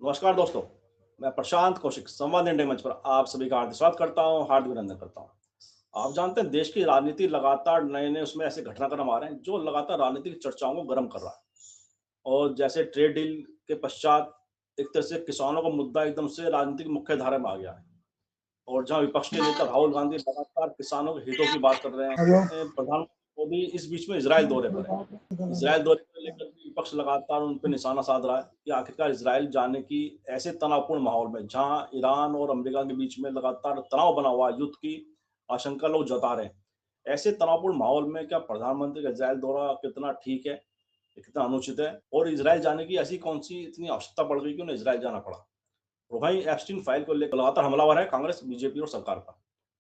नमस्कार दोस्तों, मैं प्रशांत कौशिक संवाद इंडिया मंच पर आप सभी का हार्दिक स्वागत करता हूं, हार्दिक अभिनंदन करता हूं। आप जानते हैं देश की राजनीति लगातार नए-नए उसमें ऐसे घटनाक्रम आ रहे हैं जो लगातार राजनीतिक चर्चाओं को गर्म कर रहा है। और जैसे ट्रेड डील के पश्चात एक तरह से किसानों का मुद्दा एकदम से राजनीतिक मुख्य धारा में आ गया है। और जहां विपक्ष के नेता राहुल गांधी लगातार किसानों के हितों की बात कर रहे हेलो। हैं, प्रधानमंत्री मोदी इस बीच में इजरायल दौरे पर है। इजरायल दौरे को लेकर भी विपक्ष लगातार उन पर निशाना साध रहा है कि आखिरकार इजरायल जाने की ऐसे तनावपूर्ण माहौल में जहां ईरान और अमेरिका के बीच में लगातार तनाव बना हुआ है, युद्ध की आशंका लोग जता रहे हैं। ऐसे तनावपूर्ण माहौल में क्या प्रधानमंत्री का इजरायल दौरा कितना ठीक है, कितना अनुचित है, और इजरायल जाने की ऐसी कौन सी इतनी आवश्यकता पड़ गई कि उन्हें इजरायल जाना पड़ा? वहीं एप्स्टीन फाइल को लेकर लगातार हमलावर है कांग्रेस, बीजेपी और सरकार पर।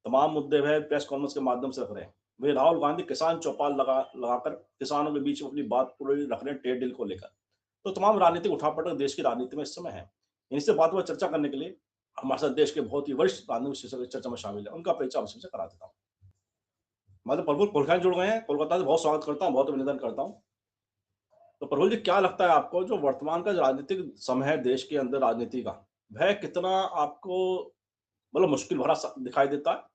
तमाम मुद्दे वह प्रेस कॉन्फ्रेंस के माध्यम से रख रहे हैं। वही राहुल गांधी किसान चौपाल लगाकर किसानों के बीच में अपनी बात पूरी रख रहे हैं ट्रेड डील को लेकर। तो तमाम राजनीतिक उठापटक देश की राजनीति में इस समय है। इन्हीं से बातों पर चर्चा करने के लिए हमारे साथ देश के बहुत ही वरिष्ठ राजनीतिक विशेषज्ञ चर्चा में शामिल है। उनका परिचय आपसे करा देता हूँ। मतलब प्रफुल्ल पुलखैन जुड़ गए हैं कोलकाता से। बहुत स्वागत करता हूँ, बहुत अभिनंदन करता हूँ। तो प्रफुल्ल जी, क्या लगता है आपको जो वर्तमान का जो राजनीतिक समय है देश के अंदर राजनीति का, वह कितना आपको मतलब मुश्किल भरा दिखाई देता है,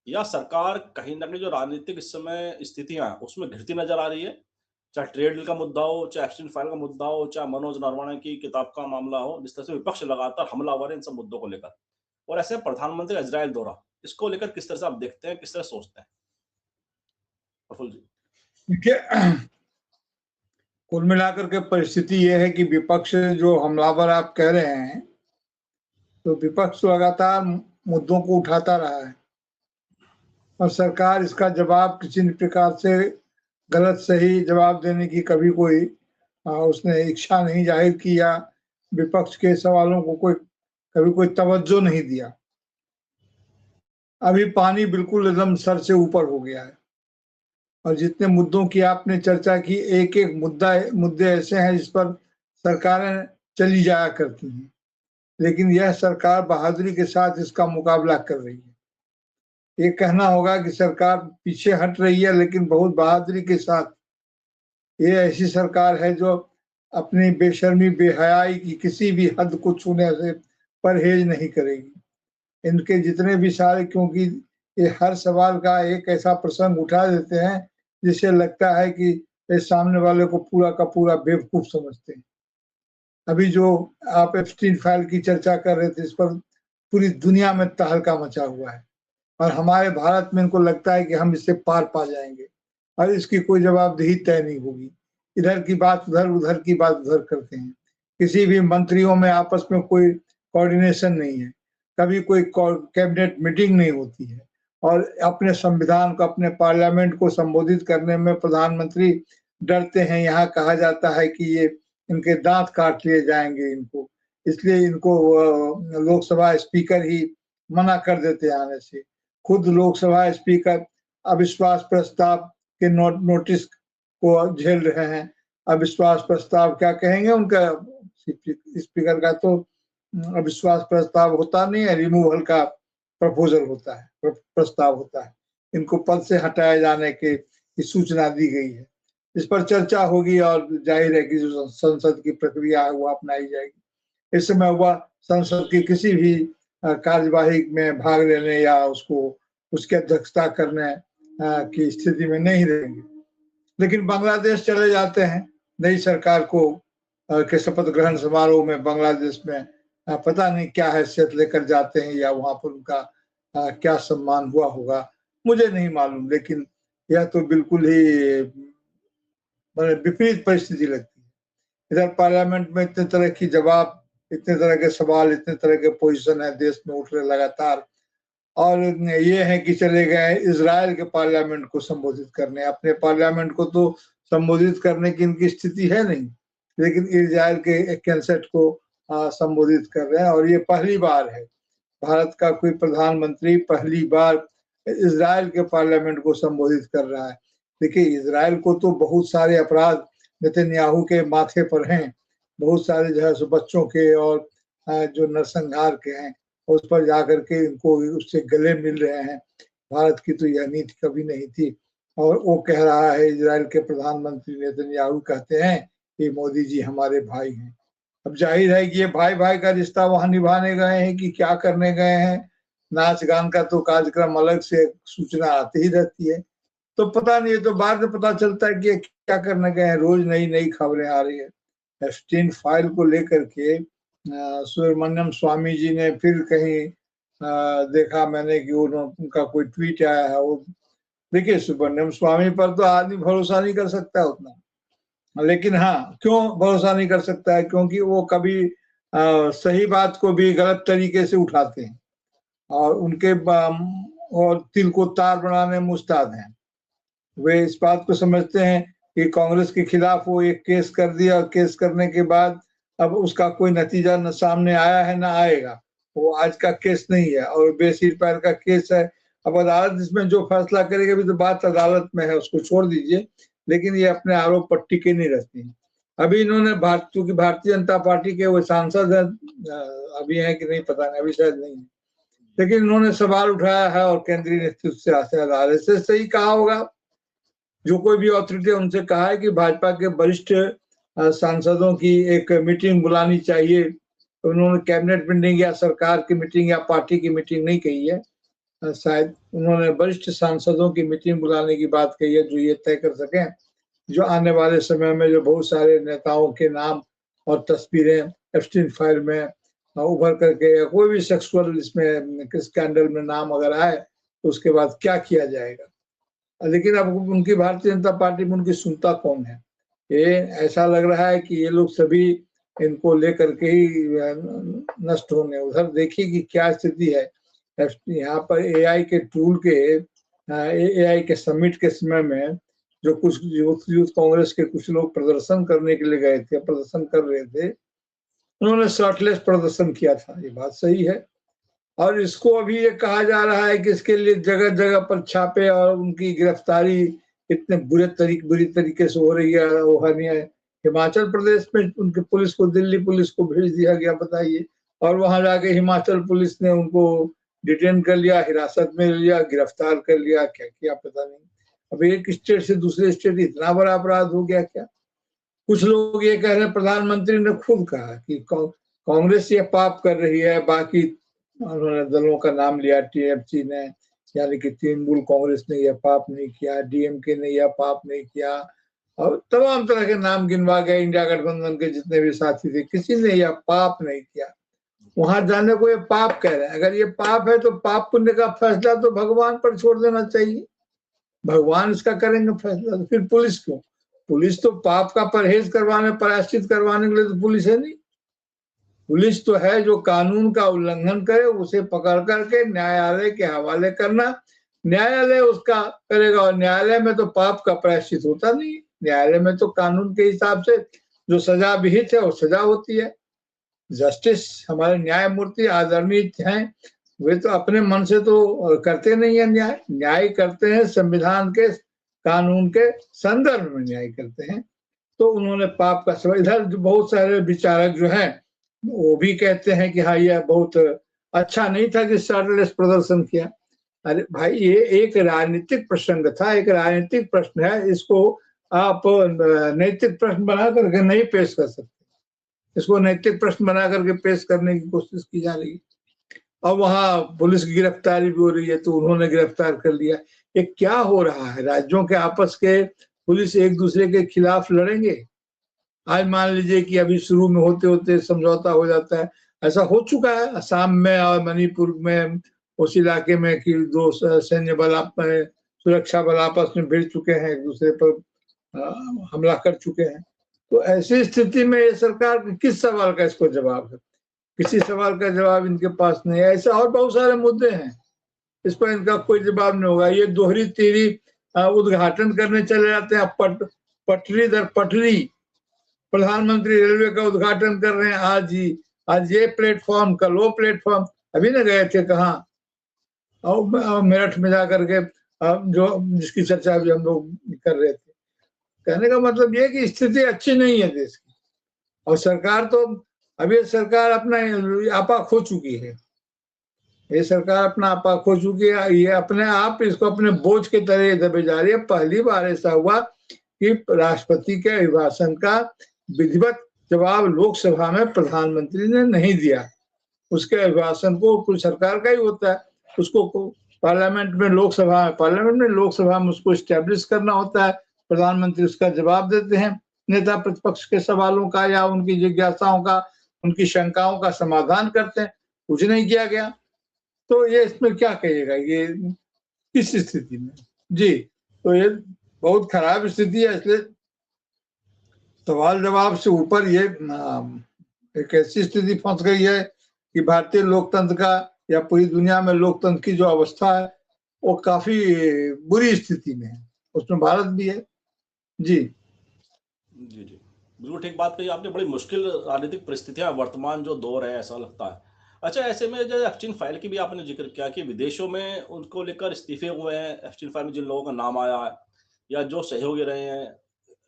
या सरकार कहीं ना कहीं जो राजनीतिक इस समय स्थितियां हैं उसमें घिरती नजर आ रही है? चाहे ट्रेड डील का मुद्दा हो, चाहे एप्स्टीन फाइल का मुद्दा हो, चाहे मनोज नरवणे की किताब का मामला हो, जिस तरह से विपक्ष लगातार हमलावर है इन सब मुद्दों को लेकर, और ऐसे प्रधानमंत्री का इजरायल दौरा, इसको लेकर किस तरह से आप देखते हैं, किस तरह सोचते हैं प्रफुल्ल जी? देखिए, कुल मिलाकर के परिस्थिति ये है कि विपक्ष जो हमलावर आप कह रहे हैं, तो विपक्ष लगातार मुद्दों को उठाता रहा है और सरकार इसका जवाब किसी भी प्रकार से गलत सही जवाब देने की कभी कोई उसने इच्छा नहीं जाहिर की या विपक्ष के सवालों को कभी कोई तवज्जो नहीं दिया। अभी पानी बिल्कुल एकदम सर से ऊपर हो गया है और जितने मुद्दों की आपने चर्चा की, एक एक मुद्दे ऐसे हैं जिस पर सरकारें चली जाया करती हैं, लेकिन यह सरकार बहादुरी के साथ इसका मुकाबला कर रही है। ये कहना होगा कि सरकार पीछे हट रही है, लेकिन बहुत बहादुरी के साथ ये ऐसी सरकार है जो अपनी बेशर्मी बेहयाई की किसी भी हद को छूने से परहेज नहीं करेगी। इनके जितने भी सारे, क्योंकि ये हर सवाल का एक ऐसा प्रसंग उठा देते हैं जिससे लगता है कि ये सामने वाले को पूरा का पूरा बेवकूफ समझते हैं। अभी जो आप एप्स्टीन फाइल की चर्चा कर रहे थे, इस पर पूरी दुनिया में तहलका मचा हुआ है और हमारे भारत में इनको लगता है कि हम इससे पार पा जाएंगे और इसकी कोई जवाबदेही तय नहीं होगी। इधर की बात उधर, उधर की बात उधर करते हैं। किसी भी मंत्रियों में आपस में कोई कोऑर्डिनेशन नहीं है, कभी कोई कैबिनेट मीटिंग नहीं होती है और अपने संविधान को, अपने पार्लियामेंट को संबोधित करने में प्रधानमंत्री डरते हैं। यहाँ कहा जाता है कि ये इनके दांत काट लिए जाएंगे इनको, इसलिए इनको लोकसभा स्पीकर ही मना कर देते हैं आने से। खुद लोकसभा स्पीकर अविश्वास प्रस्ताव के नोटिस को झेल रहे हैं। अविश्वास प्रस्ताव क्या कहेंगे, उनका स्पीकर का तो अविश्वास प्रस्ताव होता नहीं है, रिमूवल का प्रपोजल होता है, प्रस्ताव होता है। इनको पद से हटाए जाने की सूचना दी गई है। इस पर चर्चा होगी और जाहिर है कि जो संसद की प्रक्रिया है वो अपनाई जाएगी। इस समय वह संसद की किसी भी कार्यवाही में भाग लेने या उसकी अध्यक्षता करने की स्थिति में नहीं रहेंगे। लेकिन बांग्लादेश चले जाते हैं नई सरकार को के शपथ ग्रहण समारोह में। बांग्लादेश में पता नहीं क्या हैसियत लेकर जाते हैं या वहां पर उनका क्या सम्मान हुआ होगा, मुझे नहीं मालूम, लेकिन यह तो बिल्कुल ही विपरीत परिस्थिति लगती है। इधर पार्लियामेंट में इतने तरह की जवाब, इतने तरह के सवाल, इतने तरह के पोजीशन है देश में उठ रहे लगातार, और ये है कि चले गए इजराइल के पार्लियामेंट को संबोधित करने। अपने पार्लियामेंट को तो संबोधित करने की इनकी स्थिति है नहीं, लेकिन इजराइल के कैंसेट को संबोधित कर रहे हैं। और ये पहली बार है भारत का कोई प्रधानमंत्री पहली बार इजराइल के पार्लियामेंट को संबोधित कर रहा है। देखिए, इजराइल को तो बहुत सारे अपराध नेतन्याहू के माथे पर हैं, बहुत सारे जो है बच्चों के और जो नरसंहार के हैं, उस पर जाकर के इनको उससे गले मिल रहे हैं। भारत की तो यह नीति कभी नहीं थी। और वो कह रहा है, इजराइल के प्रधानमंत्री नेतन्याहू कहते हैं कि मोदी जी हमारे भाई हैं। अब जाहिर है कि ये भाई भाई का रिश्ता वहां निभाने गए हैं कि क्या करने गए हैं। नाच गान का तो कार्यक्रम अलग से सूचना आती ही रहती है, तो पता नहीं, तो बाद में पता चलता है कि ये क्या करने गए हैं। रोज नई नई खबरें आ रही है। एप्स्टीन फाइल को लेकर के सुब्रमण्यम स्वामी जी ने फिर कहीं देखा मैंने कि उनका कोई ट्वीट आया है। वो देखिए, सुब्रमण्यम स्वामी पर तो आदमी भरोसा नहीं कर सकता उतना, लेकिन हाँ, क्यों भरोसा नहीं कर सकता है? क्योंकि वो कभी सही बात को भी गलत तरीके से उठाते हैं और उनके और तिल को तार बनाने में उस्ताद हैं। वे इस बात को समझते हैं कि कांग्रेस के खिलाफ वो एक केस कर दिया और केस करने के बाद अब उसका कोई नतीजा न सामने आया है ना आएगा। वो आज का केस नहीं है और बेसिर पैर का केस है। अब अदालत इसमें जो फैसला करेगी, अभी तो बात अदालत में है, उसको छोड़ दीजिए। लेकिन ये अपने आरोप पर टिके नहीं रहती। अभी इन्होंने क्योंकि भारतीय जनता पार्टी के वो सांसद अभी हैं कि नहीं पता नहीं, अभी शायद नहीं है, लेकिन इन्होंने सवाल उठाया है और केंद्रीय नेतृत्व से अदालत से सही कहा होगा। जो कोई भी अथॉरिटी उनसे कहा है कि भाजपा के वरिष्ठ सांसदों की एक मीटिंग बुलानी चाहिए, तो उन्होंने कैबिनेट मीटिंग या सरकार की मीटिंग या पार्टी की मीटिंग नहीं कही है। शायद उन्होंने वरिष्ठ सांसदों की मीटिंग बुलाने की बात कही है, जो ये तय कर सकें जो आने वाले समय में जो बहुत सारे नेताओं के नाम और तस्वीरें एप्स्टीन फाइल में उभर करके, या कोई भी सेक्सुअल इसमें स्कैंडल में नाम अगर आए तो उसके बाद क्या किया जाएगा। लेकिन अब उनकी भारतीय जनता पार्टी में उनकी सुनता कौन है? ये ऐसा लग रहा है कि ये लोग सभी इनको लेकर के ही नष्ट होंगे। उधर देखिए कि क्या स्थिति है। यहाँ पर एआई के टूल के एआई के समिट के समय में जो कुछ यूथ कांग्रेस के कुछ लोग प्रदर्शन करने के लिए गए थे, प्रदर्शन कर रहे थे, उन्होंने शर्टलेस प्रदर्शन किया था। ये बात सही है। और इसको अभी ये कहा जा रहा है कि इसके लिए जगह जगह पर छापे और उनकी गिरफ्तारी इतने बुरी तरीके से हो रही है। वो हिमाचल प्रदेश में उनकी पुलिस को, दिल्ली पुलिस को भेज दिया गया, बताइए। और वहां जाके हिमाचल पुलिस ने उनको डिटेन कर लिया, हिरासत में लिया, गिरफ्तार कर लिया, क्या किया पता नहीं। अब एक स्टेट से दूसरे स्टेट इतना बड़ा अपराध हो गया क्या? कुछ लोग ये कह रहे हैं, प्रधानमंत्री ने खुद कहा कि कांग्रेस ये पाप कर रही है। बाकी उन्होंने दलों का नाम लिया, टीएमसी ने, यानी कि तृणमूल कांग्रेस ने यह पाप नहीं किया, डीएमके ने यह पाप नहीं किया, और तमाम तरह के नाम गिनवा गए। इंडिया गठबंधन के जितने भी साथी थे, किसी ने यह पाप नहीं किया। वहां जाने को ये पाप कह रहे हैं। अगर ये पाप है तो पाप पुण्य का फैसला तो भगवान पर छोड़ देना चाहिए। भगवान इसका करेंगे फैसला, तो फिर पुलिस क्यों? पुलिस तो पाप का परहेज करवाने, प्रायश्चित करवाने के लिए तो पुलिस है नहीं। पुलिस तो है जो कानून का उल्लंघन करे उसे पकड़ करके न्यायालय के हवाले करना, न्यायालय उसका करेगा। और न्यायालय में तो पाप का प्रायश्चित होता नहीं। न्यायालय में तो कानून के हिसाब से जो सजा विहित है वो सजा होती है। जस्टिस हमारे न्यायमूर्ति आदरणीय हैं, वे तो अपने मन से तो करते नहीं है न्याय। न्याय करते हैं संविधान के, कानून के संदर्भ में न्याय करते हैं। तो उन्होंने पाप का सब, इधर बहुत सारे विचारक जो हैं वो भी कहते हैं कि हाँ, यह बहुत अच्छा नहीं था कि शर्टलेस प्रदर्शन किया। अरे भाई, ये एक राजनीतिक प्रसंग था, एक राजनीतिक प्रश्न है। इसको आप नैतिक प्रश्न बना करके नहीं पेश कर सकते। इसको नैतिक प्रश्न बना करके पेश करने की कोशिश की जा रही है। और वहां पुलिस की गिरफ्तारी भी हो रही है, तो उन्होंने गिरफ्तार कर लिया। ये क्या हो रहा है? राज्यों के आपस के पुलिस एक दूसरे के खिलाफ लड़ेंगे। आज मान लीजिए कि अभी शुरू में होते होते समझौता हो जाता है। ऐसा हो चुका है असम में और मणिपुर में, उस इलाके में कि दो सैन्य बल, सुरक्षा बल आपस में भिड़ चुके हैं, एक दूसरे पर हमला कर चुके हैं। तो ऐसी स्थिति में ये सरकार किस सवाल का इसको जवाब है? किसी सवाल का जवाब इनके पास नहीं है। ऐसा और बहुत सारे मुद्दे हैं, इस पर इनका कोई जवाब नहीं होगा। ये दोहरी तीरी उद्घाटन करने चले जाते हैं, पटरी दर पटरी। प्रधानमंत्री रेलवे का उद्घाटन कर रहे हैं आज ही, आज ये प्लेटफॉर्म, कल वो प्लेटफॉर्म। अभी न गए थे कहाँ, और मेरठ में जाकर के जो जिसकी चर्चा भी हम लोग कर रहे थे। कहने का मतलब ये कि स्थिति अच्छी नहीं है देश की। और सरकार तो, अभी सरकार अपना आपा खो चुकी है। ये सरकार अपना आपा खो चुकी है। ये अपने आप इसको अपने बोझ के तरह दबे जा रही है। पहली बार ऐसा हुआ कि राष्ट्रपति के अभिभाषण का विधिवत जवाब लोकसभा में प्रधानमंत्री ने नहीं दिया। उसके अभिभाषण को कुछ सरकार का ही होता है, उसको पार्लियामेंट में लोकसभा में उसको स्टैब्लिश करना होता है। प्रधानमंत्री उसका जवाब देते हैं, नेता प्रतिपक्ष के सवालों का या उनकी जिज्ञासाओं का, उनकी शंकाओं का समाधान करते हैं। कुछ नहीं किया गया, तो ये इसमें क्या कहिएगा, ये किस स्थिति में जी। तो ये बहुत खराब स्थिति है। इसलिए सवाल जवाब से ऊपर ये एक ऐसी स्थिति फंस गई है कि भारतीय लोकतंत्र का या पूरी दुनिया में लोकतंत्र की जो अवस्था है वो काफी बुरी स्थिति में है, उसमें भारत भी है जी। जी जी, बिल्कुल ठीक बात कही आपने। बड़ी मुश्किल राजनीतिक परिस्थितियां वर्तमान जो दौर है, ऐसा लगता है। अच्छा, ऐसे में जो एप्स्टीन फाइल की भी आपने जिक्र किया कि विदेशों में उनको लेकर इस्तीफे हुए हैं, एप्स्टीन फाइल में जिन लोगों का नाम आया है या जो सहयोगी रहे हैं,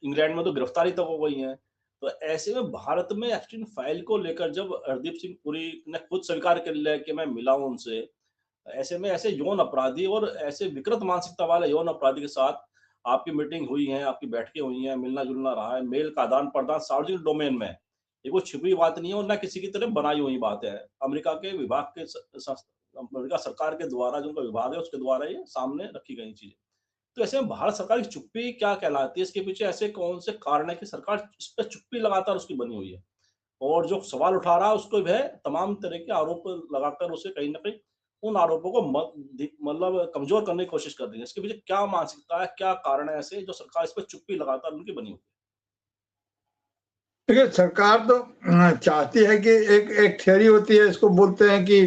इंग्लैंड में तो गिरफ्तारी तक हो गई है। तो ऐसे में भारत में एप्स्टीन फाइल को लेकर जब हरदीप सिंह पुरी ने खुद स्वीकार कर लिया कि मैं मिला हूं उनसे, ऐसे में ऐसे यौन अपराधी और ऐसे विकृत मानसिकता वाले यौन अपराधी के साथ आपकी मीटिंग हुई है, आपकी बैठकें हुई हैं, मिलना जुलना रहा है, मेल का आदान प्रदान सार्वजनिक डोमेन में है। ये कोई छिपी बात नहीं है और ना किसी की तरफ बनाई हुई बात है। अमेरिका के विभाग के अमेरिका सरकार के द्वारा जो उनका विभाग है उसके द्वारा ये सामने रखी गई चीजें। तो ऐसे में भारत सरकार की चुप्पी क्या कहलाती है? इसके पीछे ऐसे कौन से कारण है कि सरकार इस पर चुप्पी लगातार उसकी बनी हुई है और जो सवाल उठा रहा है उसको वह तमाम तरह के आरोप लगाकर उसे कहीं ना कहीं उन आरोपों को मतलब कमजोर करने की कोशिश कर रही है? इसके पीछे क्या मानसिकता है, क्या कारण है ऐसे जो सरकार इस पर चुप्पी लगातार उनकी बनी हुई है? देखिए, सरकार तो चाहती है कि एक थ्योरी होती है, इसको बोलते हैं कि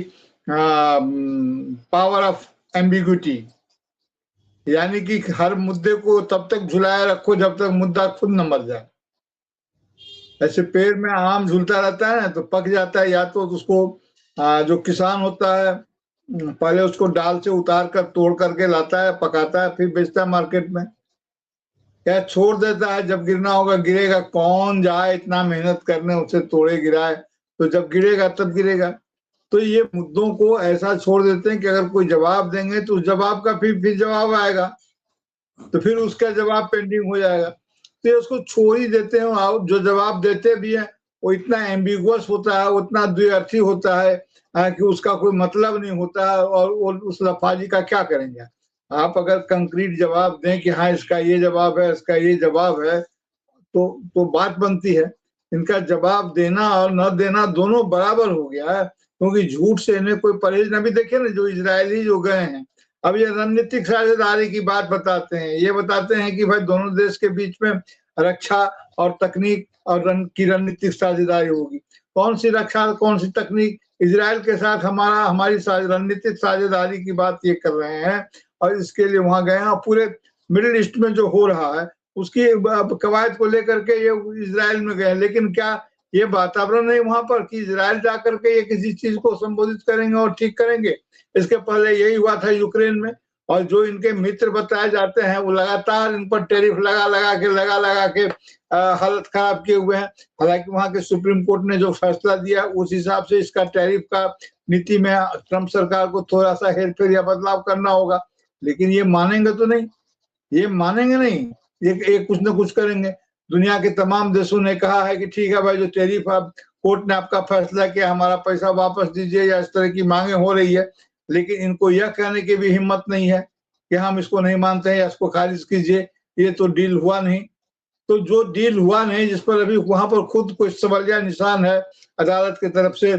पावर ऑफ एम्बिग्यूटी, यानी कि हर मुद्दे को तब तक झुलाए रखो जब तक मुद्दा खुद न मर जाए। ऐसे पेड़ में आम झूलता रहता है ना तो पक जाता है, या तो उसको जो किसान होता है पहले उसको डाल से उतार कर तोड़ करके लाता है, पकाता है, फिर बेचता है मार्केट में, या छोड़ देता है, जब गिरना होगा गिरेगा, कौन जाए इतना मेहनत करने उसे तोड़े गिराए, तो जब गिरेगा तब गिरेगा। तो ये मुद्दों को ऐसा छोड़ देते हैं कि अगर कोई जवाब देंगे तो उस जवाब का फिर जवाब आएगा, तो फिर उसका जवाब पेंडिंग हो जाएगा, तो ये उसको छोड़ ही देते हैं। और जो जवाब देते भी हैं वो इतना एम्बिगुअस होता है, उतना द्विअर्थी होता है कि उसका कोई मतलब नहीं होता है, और उस लफाजी का क्या करेंगे। आप अगर कंक्रीट जवाब दें कि हाँ इसका ये जवाब है, इसका ये जवाब है, तो बात बनती है। इनका जवाब देना और न देना दोनों बराबर हो गया है, क्योंकि झूठ से इन्हें कोई परहेज न भी। देखिए ना, जो इजरायली जो गए हैं, अब ये रणनीतिक साझेदारी की बात बताते हैं, ये बताते हैं कि भाई दोनों देश के बीच में रक्षा और तकनीक और की रणनीतिक साझेदारी होगी। कौन सी रक्षा, कौन सी तकनीक? इजराइल के साथ हमारी रणनीतिक साझेदारी की बात ये कर रहे हैं, और इसके लिए वहां गए हैं। और पूरे मिडिल ईस्ट में जो हो रहा है उसकी कवायद को लेकर के ये इजराइल में गए, लेकिन क्या ये वातावरण नहीं वहां पर कि इजराइल जाकर के ये किसी चीज को संबोधित करेंगे और ठीक करेंगे? इसके पहले यही हुआ था यूक्रेन में, और जो इनके मित्र बताए जाते हैं वो लगातार इन पर टैरिफ लगा लगा के हालत खराब किए हुए हैं। हालांकि वहां के सुप्रीम कोर्ट ने जो फैसला दिया उस हिसाब से इसका टैरिफ का नीति में ट्रंप सरकार को थोड़ा सा हेरफेर या बदलाव करना होगा, लेकिन ये मानेंगे तो नहीं, ये मानेंगे नहीं, ये कुछ ना कुछ करेंगे। दुनिया के तमाम देशों ने कहा है कि ठीक है भाई, जो टैरिफ आप कोर्ट ने आपका फैसला किया, हमारा पैसा वापस दीजिए, या इस तरह की मांगे हो रही है, लेकिन इनको यह कहने की भी हिम्मत नहीं है कि हम इसको नहीं मानते हैं या इसको खारिज कीजिए, ये तो डील हुआ नहीं। तो जो डील हुआ नहीं, जिस पर अभी वहां पर खुद कोई सवालिया निशान है अदालत की तरफ से,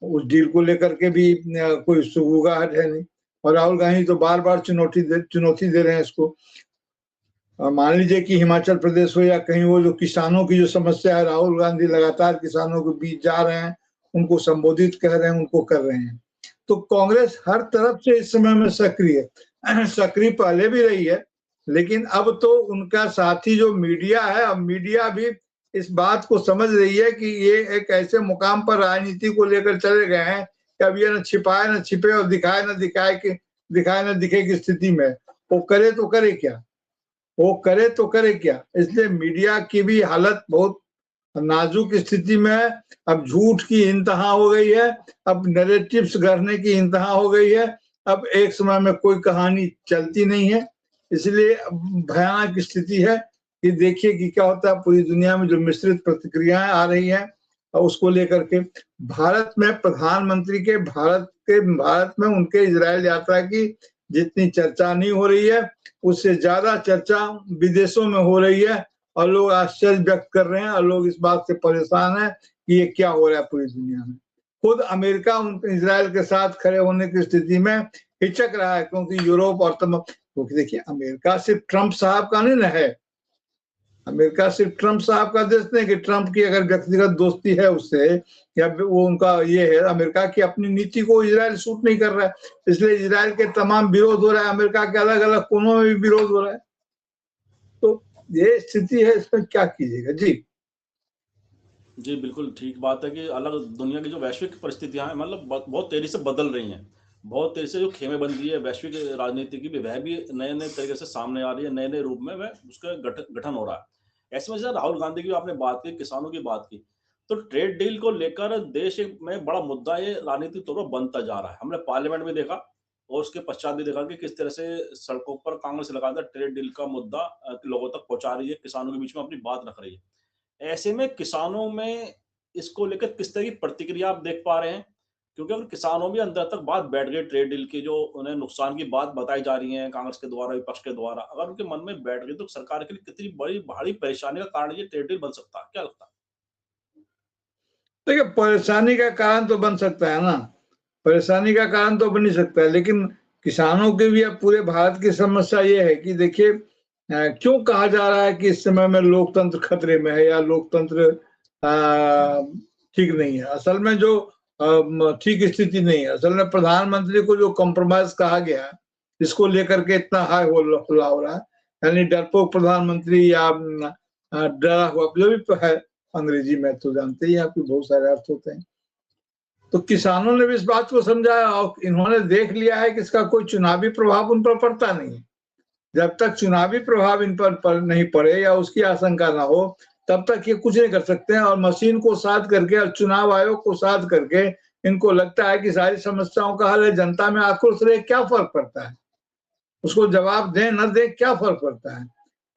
उस डील को लेकर के भी कोई सुगबुगाहट है नहीं। और राहुल गांधी तो बार बार चुनौती दे रहे हैं इसको। मान लीजिए कि हिमाचल प्रदेश हो या कहीं हो, जो किसानों की जो समस्या है, राहुल गांधी लगातार किसानों के बीच जा रहे हैं, उनको संबोधित कर रहे हैं, उनको कर रहे हैं। तो कांग्रेस हर तरफ से इस समय में सक्रिय पहले भी रही है, लेकिन अब तो उनका साथी जो मीडिया है, अब मीडिया भी इस बात को समझ रही है कि ये एक ऐसे मुकाम पर राजनीति को लेकर चले गए हैं कि अब ये न छिपाए न छिपे और दिखाए न दिखे की स्थिति में। वो करे तो करे क्या, इसलिए मीडिया की भी हालत बहुत नाजुक स्थिति में है। अब झूठ की इंतहा हो गई है, अब नैरेटिव्स गढ़ने की इंतहा हो गई है, अब एक समय में कोई कहानी चलती नहीं है, इसलिए भयानक स्थिति है। कि देखिए कि क्या होता है पूरी दुनिया में जो मिश्रित प्रतिक्रियाएं आ रही हैं और उसको लेकर के भारत में प्रधानमंत्री के भारत में उनके इजराइल यात्रा की जितनी चर्चा नहीं हो रही है उससे ज्यादा चर्चा विदेशों में हो रही है और लोग आश्चर्य व्यक्त कर रहे हैं और लोग इस बात से परेशान है कि ये क्या हो रहा है पूरी दुनिया में। खुद अमेरिका इजराइल के साथ खड़े होने की स्थिति में हिचक रहा है क्योंकि यूरोप और क्योंकि देखिए अमेरिका सिर्फ ट्रंप साहब का नहीं न है, अमेरिका सिर्फ ट्रंप साहब का देश नहीं कि ट्रंप की अगर व्यक्तिगत दोस्ती है उससे या वो उनका ये है, अमेरिका की अपनी नीति को इजराइल सूट नहीं कर रहा है, इसलिए इजराइल के तमाम विरोध हो रहा है, अमेरिका के अलग अलग कोनों में भी विरोध हो रहा है। तो ये स्थिति है, इसमें क्या कीजिएगा। जी बिल्कुल ठीक बात है कि अलग दुनिया की जो वैश्विक परिस्थितियां हैं मतलब बहुत तेजी से बदल रही हैं, बहुत तेजी से जो खेमेबंदी है वैश्विक राजनीति की भी वह भी नए नए तरीके से सामने आ रही है, नए नए रूप में वह उसका गठन हो रहा है। ऐसे में जैसे राहुल गांधी की आपने बात की, किसानों की बात की, तो ट्रेड डील को लेकर देश में बड़ा मुद्दा ये राजनीतिक तौर पर बनता जा रहा है। हमने पार्लियामेंट में देखा और उसके पश्चात भी देखा कि किस तरह से सड़कों पर कांग्रेस लगातार ट्रेड डील का मुद्दा लोगों तक पहुंचा रही है, किसानों के बीच में अपनी बात रख रही है। ऐसे में किसानों में इसको लेकर किस तरह की प्रतिक्रिया आप देख पा रहे हैं? क्योंकि अगर किसानों भी अंदर तक बात बैठ गई ट्रेड डील की, जो उन्हें नुकसान की बात बताई जा रही है कांग्रेस के द्वारा, विपक्ष के द्वारा, अगर उनके मन में बैठ गई तो सरकार के लिए कितनी बड़ी भारी परेशानी का कारण ये ट्रेड डील बन सकता है, क्या लगता है? देखिए परेशानी का कारण तो बन सकता है ना, परेशानी का कारण तो बन ही सकता है, लेकिन किसानों की भी अब पूरे भारत की समस्या ये है कि देखिए क्यों कहा जा रहा है कि इस समय में लोकतंत्र खतरे में है या लोकतंत्र ठीक नहीं है। असल में जो ठीक स्थिति नहीं है, असल में प्रधानमंत्री को जो कॉम्प्रोमाइज कहा गया इसको लेकर के इतना हाई हल्ला हो रहा है, यानी डरपोक प्रधानमंत्री या डरा हुआ, जो भी है अंग्रेजी में तो जानते ही आपके बहुत सारे अर्थ होते हैं। तो किसानों ने भी इस बात को समझा और इन्होंने देख लिया है कि इसका कोई चुनावी प्रभाव उन पर पड़ता नहीं है। जब तक चुनावी प्रभाव इन पर नहीं पड़े या उसकी आशंका ना हो तब तक ये कुछ नहीं कर सकते हैं। और मशीन को साथ करके और चुनाव आयोग को साथ करके इनको लगता है कि सारी समस्याओं का हल है। जनता में आक्रोश रहे क्या फर्क पड़ता है, उसको जवाब दें न दें क्या फर्क पड़ता है।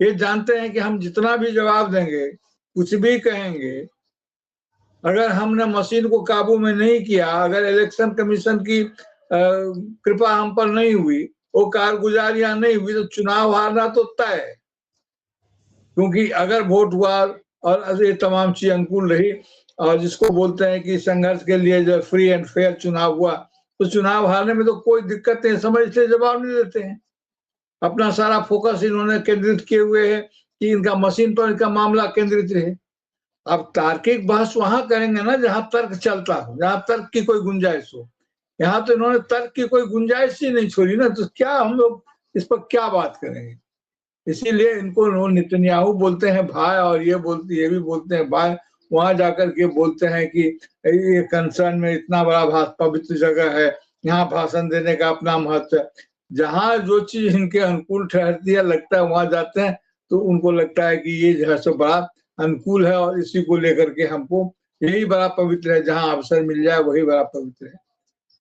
ये जानते हैं कि हम जितना भी जवाब देंगे, कुछ भी कहेंगे, अगर हमने मशीन को काबू में नहीं किया, अगर इलेक्शन कमीशन की कृपा हम पर नहीं हुई, वो कारगुजारियां नहीं हुई, तो चुनाव हारना तो तय है। क्योंकि अगर वोट हुआ और ये तमाम चीज अनुकूल रही और जिसको बोलते हैं कि संघर्ष के लिए जो फ्री एंड फेयर चुनाव हुआ, तो चुनाव हारने में तो कोई दिक्कत नहीं, समझ से जवाब नहीं देते हैं। अपना सारा फोकस इन्होंने केंद्रित किए हुए है कि इनका मशीन पर इनका मामला केंद्रित रहे। अब तार्किक बहस वहां करेंगे ना जहां तर्क चलता हो, जहां तर्क की कोई गुंजाइश हो। यहाँ तो इन्होंने तर्क की कोई गुंजाइश ही नहीं छोड़ी ना, तो क्या हम लोग इस पर क्या बात करेंगे। इसीलिए इनको नेतन्याहू बोलते हैं भाई और ये भी बोलते हैं भाई। वहां जाकर के बोलते हैं कि ये कंसर्न में इतना बड़ा पवित्र जगह है, यहाँ भाषण देने का अपना महत्व है। जहां जो चीज इनके अनुकूल ठहरती है लगता है वहां जाते हैं, तो उनको लगता है कि ये जो है सो बड़ा अनुकूल है और इसी को लेकर के हमको यही बड़ा पवित्र है, जहां अवसर मिल जाए वही बड़ा पवित्र है।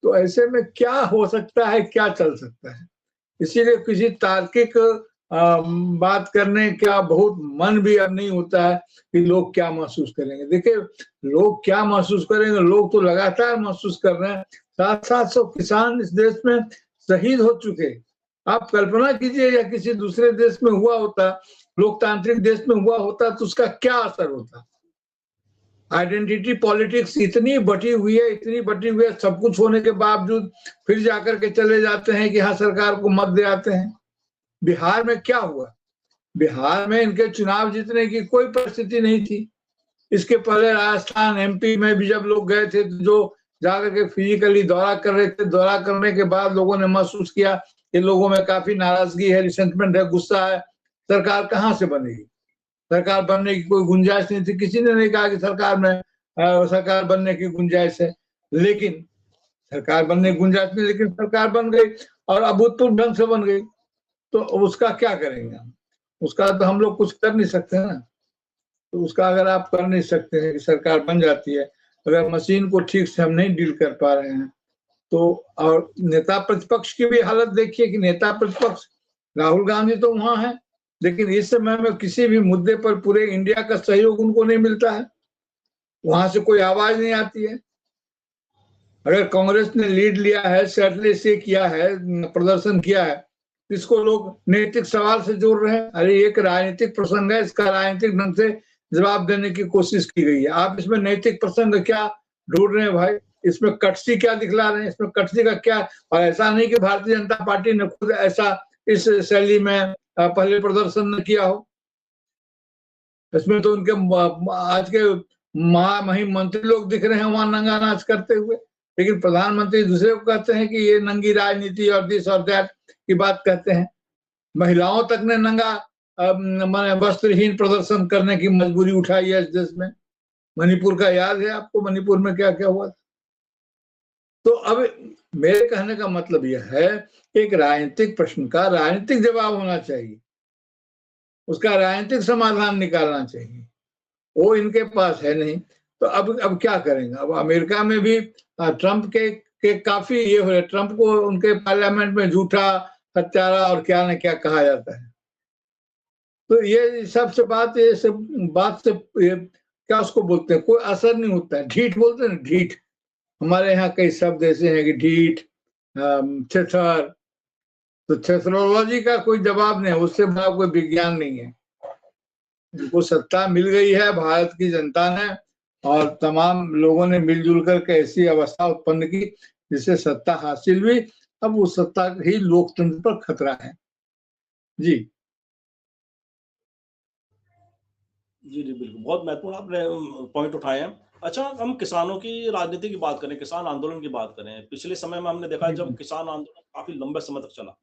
तो ऐसे में क्या हो सकता है, क्या चल सकता है। इसीलिए किसी तार्किक बात करने का बहुत मन भी अब नहीं होता है कि लोग क्या महसूस करेंगे। देखिए लोग क्या महसूस करेंगे, लोग तो लगातार महसूस कर रहे हैं। 700 किसान इस देश में शहीद हो चुके। आप कल्पना कीजिए या किसी दूसरे देश में हुआ होता, लोकतांत्रिक देश में हुआ होता, तो उसका क्या असर होता। आइडेंटिटी पॉलिटिक्स इतनी बटी हुई है, सब कुछ होने के बावजूद फिर जाकर के चले जाते हैं कि हाँ सरकार को मत दे आते हैं। बिहार में क्या हुआ, बिहार में इनके चुनाव जीतने की कोई परिस्थिति नहीं थी। इसके पहले राजस्थान एमपी में भी जब लोग गए थे, जो जाकर के फिजिकली दौरा कर रहे थे, दौरा करने के बाद लोगों ने महसूस किया कि लोगों में काफी नाराजगी है, रिसेंटमेंट है, गुस्सा है। सरकार कहाँ से बनेगी, सरकार बनने की कोई गुंजाइश नहीं थी। किसी ने नहीं कहा कि सरकार बनने की गुंजाइश है, लेकिन सरकार बनने की गुंजाइश नहीं, लेकिन सरकार बन गई और अभूतपूर्व ढंग से बन गई। तो उसका क्या करेंगे हम, उसका तो हम लोग कुछ कर नहीं सकते ना। तो उसका अगर आप कर नहीं सकते हैं कि सरकार बन जाती है, अगर मशीन को ठीक से हम नहीं डील कर पा रहे हैं तो। और नेता प्रतिपक्ष की भी हालत देखिए कि नेता प्रतिपक्ष राहुल गांधी तो वहां है, लेकिन इस समय में किसी भी मुद्दे पर पूरे इंडिया का सहयोग उनको नहीं मिलता है, वहां से कोई आवाज नहीं आती है। अगर कांग्रेस ने लीड लिया है, सैटले से किया है, प्रदर्शन किया है, इसको लोग नैतिक सवाल से जोड़ रहे हैं। अरे एक राजनीतिक प्रसंग है, इसका राजनीतिक ढंग से जवाब देने की कोशिश की गई है। आप इसमें नैतिक प्रसंग क्या ढूंढ रहे हैं भाई? इसमें कटसी क्या दिखला रहे हैं? इसमें कटसी का क्या? और ऐसा नहीं कि भारतीय जनता पार्टी ने खुद ऐसा इस शैली में पहले प्रदर्शन न किया हो। इसमें तो उनके आज के महामहिम मंत्री लोग दिख रहे हैं वहां नंगा नाच करते हुए, लेकिन प्रधानमंत्री दूसरे को कहते हैं कि ये नंगी राजनीति और दिस और दैट की बात कहते हैं। महिलाओं तक ने नंगा माने वस्त्रहीन प्रदर्शन करने की मजबूरी उठाई है इस देश में। मणिपुर का याद है आपको, मणिपुर में क्या क्या हुआ था? तो अब मेरे कहने का मतलब यह है, एक राजनीतिक प्रश्न का राजनीतिक जवाब होना चाहिए, उसका राजनीतिक समाधान निकालना चाहिए, वो इनके पास है नहीं। तो अब क्या करेंगे? अब अमेरिका में भी ट्रंप के काफी ये हो रहे, ट्रंप को उनके पार्लियामेंट में झूठा, हत्यारा और क्या न क्या कहा जाता है। तो ये सबसे बात, ये सब बात से क्या उसको बोलते हैं, कोई असर नहीं होता है। ढीठ बोलते हैं, ढीठ। हमारे यहाँ कई शब्द ऐसे हैं कि ढीठ, थेथर। तो थेथरोलॉजी का कोई जवाब नहीं है, उससे बड़ा कोई विज्ञान नहीं है। उनको सत्ता मिल गई है भारत की जनता ने, और तमाम लोगों ने मिलजुल कर ऐसी अवस्था उत्पन्न की जिससे सत्ता हासिल हुई। अब उस सत्ता ही लोकतंत्र पर खतरा है। जी जी जी बिल्कुल, बहुत महत्वपूर्ण आपने पॉइंट उठाए हैं। अच्छा, हम किसानों की राजनीति की बात करें, किसान आंदोलन की बात करें। पिछले समय में हमने देखा जब किसान आंदोलन काफी लंबे समय तक चला,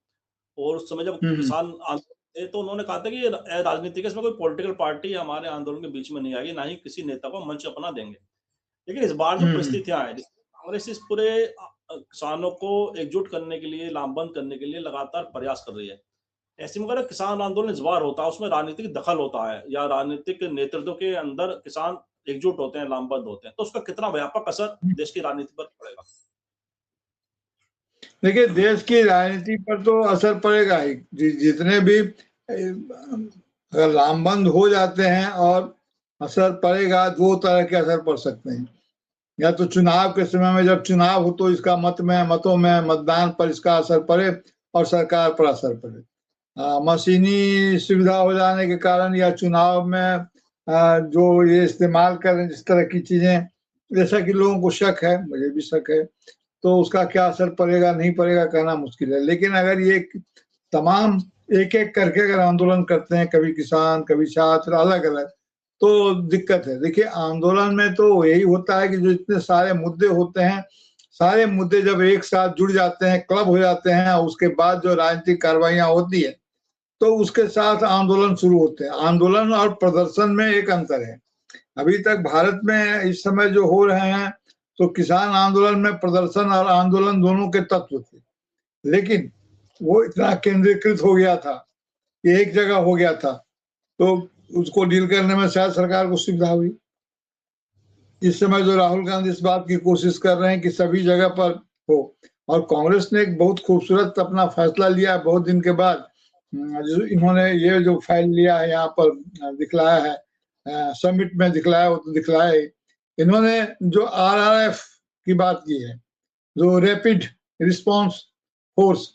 और उस समय जब किसान आंदोलन थे तो उन्होंने कहा था कि ये राजनीति के, इसमें कोई पॉलिटिकल पार्टी हमारे आंदोलन के बीच में नहीं आएगी, ना ही किसी नेता को मंच अपना देंगे। लेकिन इस बार जो परिस्थितियां हैं, कांग्रेस इस पूरे किसानों को एकजुट करने के लिए, लामबंद करने के लिए लगातार प्रयास कर रही है। ऐसे में अगर किसान आंदोलन इस बार होता है, उसमें राजनीतिक दखल होता है या राजनीतिक नेतृत्व के अंदर किसान एकजुट होते हैं, लामबंद होते हैं, तो उसका कितना व्यापक असर देश की राजनीति पर पड़ेगा? देखिए, देश की राजनीति पर तो असर पड़ेगा ही। जितने भी अगर लामबंद हो जाते हैं, और असर पड़ेगा, दो तरह के असर पड़ सकते हैं। या तो चुनाव के समय में, जब चुनाव हो तो इसका मतों में, मतदान पर इसका असर पड़े और सरकार पर असर पड़े। मशीनी सुविधा हो जाने के कारण या चुनाव में जो ये इस्तेमाल करें जिस तरह की चीजें, जैसा कि लोगों को शक है, मुझे भी शक है, तो उसका क्या असर पड़ेगा नहीं पड़ेगा कहना मुश्किल है। लेकिन अगर ये तमाम एक एक करके अगर आंदोलन करते हैं, कभी किसान कभी छात्र अलग अलग, तो दिक्कत है। देखिए, आंदोलन में तो यही होता है कि जो इतने सारे मुद्दे होते हैं, सारे मुद्दे जब एक साथ जुड़ जाते हैं, क्लब हो जाते हैं, उसके बाद जो राजनीतिक कार्रवाइयां होती है तो उसके साथ आंदोलन शुरू होते हैं। आंदोलन और प्रदर्शन में एक अंतर है। अभी तक भारत में इस समय जो हो रहे हैं, तो किसान आंदोलन में प्रदर्शन और आंदोलन दोनों के तत्व थे, लेकिन वो इतना केंद्रीकृत हो गया था कि एक जगह हो गया था, तो उसको डील करने में शायद सरकार को सुविधा हुई। इस समय जो राहुल गांधी इस बात की कोशिश कर रहे हैं कि सभी जगह पर हो, और कांग्रेस ने एक बहुत खूबसूरत अपना फैसला लिया है बहुत दिन के बाद। इन्होंने ये जो फाइल लिया है यहाँ पर दिखलाया है, समिट में दिखलाया, वो तो दिखलाया ही। इन्होंने जो RRF की बात की है, जो रैपिड रिस्पांस फोर्स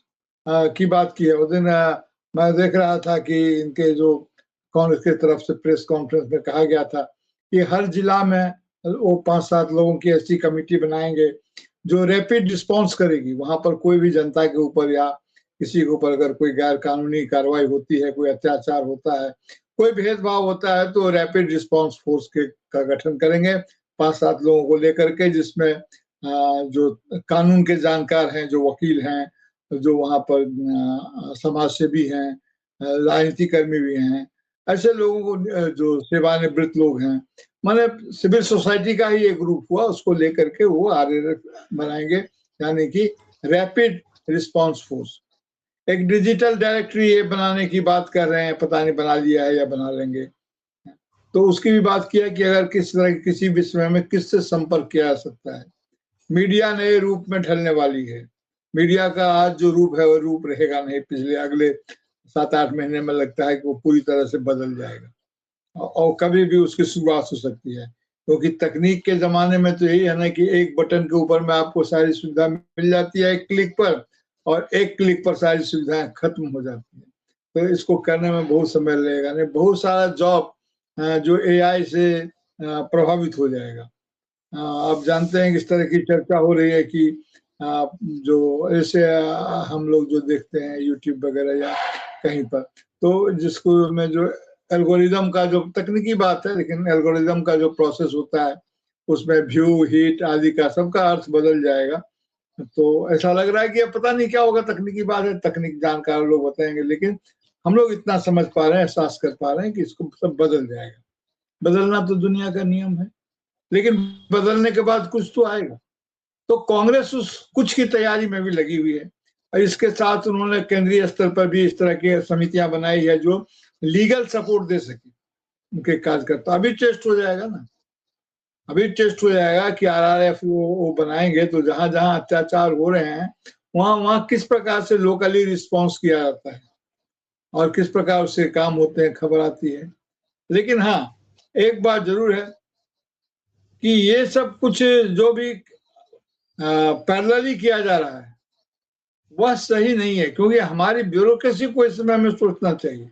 की बात की है, उस दिन मैं देख रहा था कि इनके जो कांग्रेस की तरफ से प्रेस कॉन्फ्रेंस में कहा गया था कि हर जिला में वो 5-7 लोगों की ऐसी कमेटी बनाएंगे जो रैपिड रिस्पांस करेगी। वहां पर कोई भी जनता के ऊपर या किसी के ऊपर अगर कोई गैर कानूनी कार्रवाई होती है, कोई अत्याचार होता है, कोई भेदभाव होता है, तो रैपिड रिस्पांस फोर्स का गठन करेंगे 5-7 लोगों को लेकर के, जिसमें जो कानून के जानकार हैं, जो वकील हैं, जो वहां पर समाज सेवी हैं, राजनीति कर्मी भी हैं, ऐसे लोगों को, जो सेवानिवृत्त लोग हैं, माने सिविल सोसाइटी का ही एक ग्रुप हुआ, उसको लेकर के वो RRF बनाएंगे, यानी कि रैपिड रिस्पांस फोर्स। एक डिजिटल डायरेक्टरी ये बनाने की बात कर रहे हैं, पता नहीं बना लिया है या बना लेंगे। तो उसकी भी बात किया कि अगर किस तरह किसी भी समय में किससे संपर्क किया जा सकता है। मीडिया नए रूप में ढलने वाली है। मीडिया का आज जो रूप है वो रूप रहेगा नहीं पिछले अगले 7-8 महीने में लगता है कि वो पूरी तरह से बदल जाएगा और कभी भी उसकी शुरुआत हो सकती है, क्योंकि तकनीक के जमाने में तो यही है ना कि एक बटन के ऊपर में आपको सारी सुविधा मिल जाती है एक क्लिक पर, और एक क्लिक पर सारी सुविधाएं खत्म हो जाती है। तो इसको करने में बहुत समय लगेगा, नहीं बहुत सारा जॉब जो एआई से प्रभावित हो जाएगा। आप जानते हैं कि इस तरह की चर्चा हो रही है कि जो ऐसे हम लोग जो देखते हैं यूट्यूब वगैरह या कहीं पर, तो जिसको में जो एल्गोरिदम का जो तकनीकी बात है, लेकिन एल्गोरिदम का जो प्रोसेस होता है उसमें व्यू हीट आदि का सबका अर्थ बदल जाएगा। तो ऐसा लग रहा है कि अब पता नहीं क्या होगा, तकनीकी बात है, तकनीक जानकार लोग बताएंगे, लेकिन हम लोग इतना समझ पा रहे हैं, एहसास कर पा रहे हैं कि इसको सब बदल जाएगा। बदलना तो दुनिया का नियम है, लेकिन बदलने के बाद कुछ तो आएगा। तो कांग्रेस उस कुछ की तैयारी में भी लगी हुई है, और इसके साथ उन्होंने केंद्रीय स्तर पर भी इस तरह की समितियां बनाई है जो लीगल सपोर्ट दे सके उनके कार्यकर्ता। अभी टेस्ट हो जाएगा ना, अभी टेस्ट हो जाएगा कि आरआरएफ वो बनाएंगे तो जहां जहां अत्याचार हो रहे हैं वहां वहां किस प्रकार से लोकली रिस्पॉन्स किया जाता है और किस प्रकार से काम होते हैं, खबर आती है। लेकिन हाँ, एक बात जरूर है कि ये सब कुछ जो भी पैरेलली किया जा रहा है वह सही नहीं है, क्योंकि हमारी ब्यूरोक्रेसी को इस समय हमें सोचना चाहिए।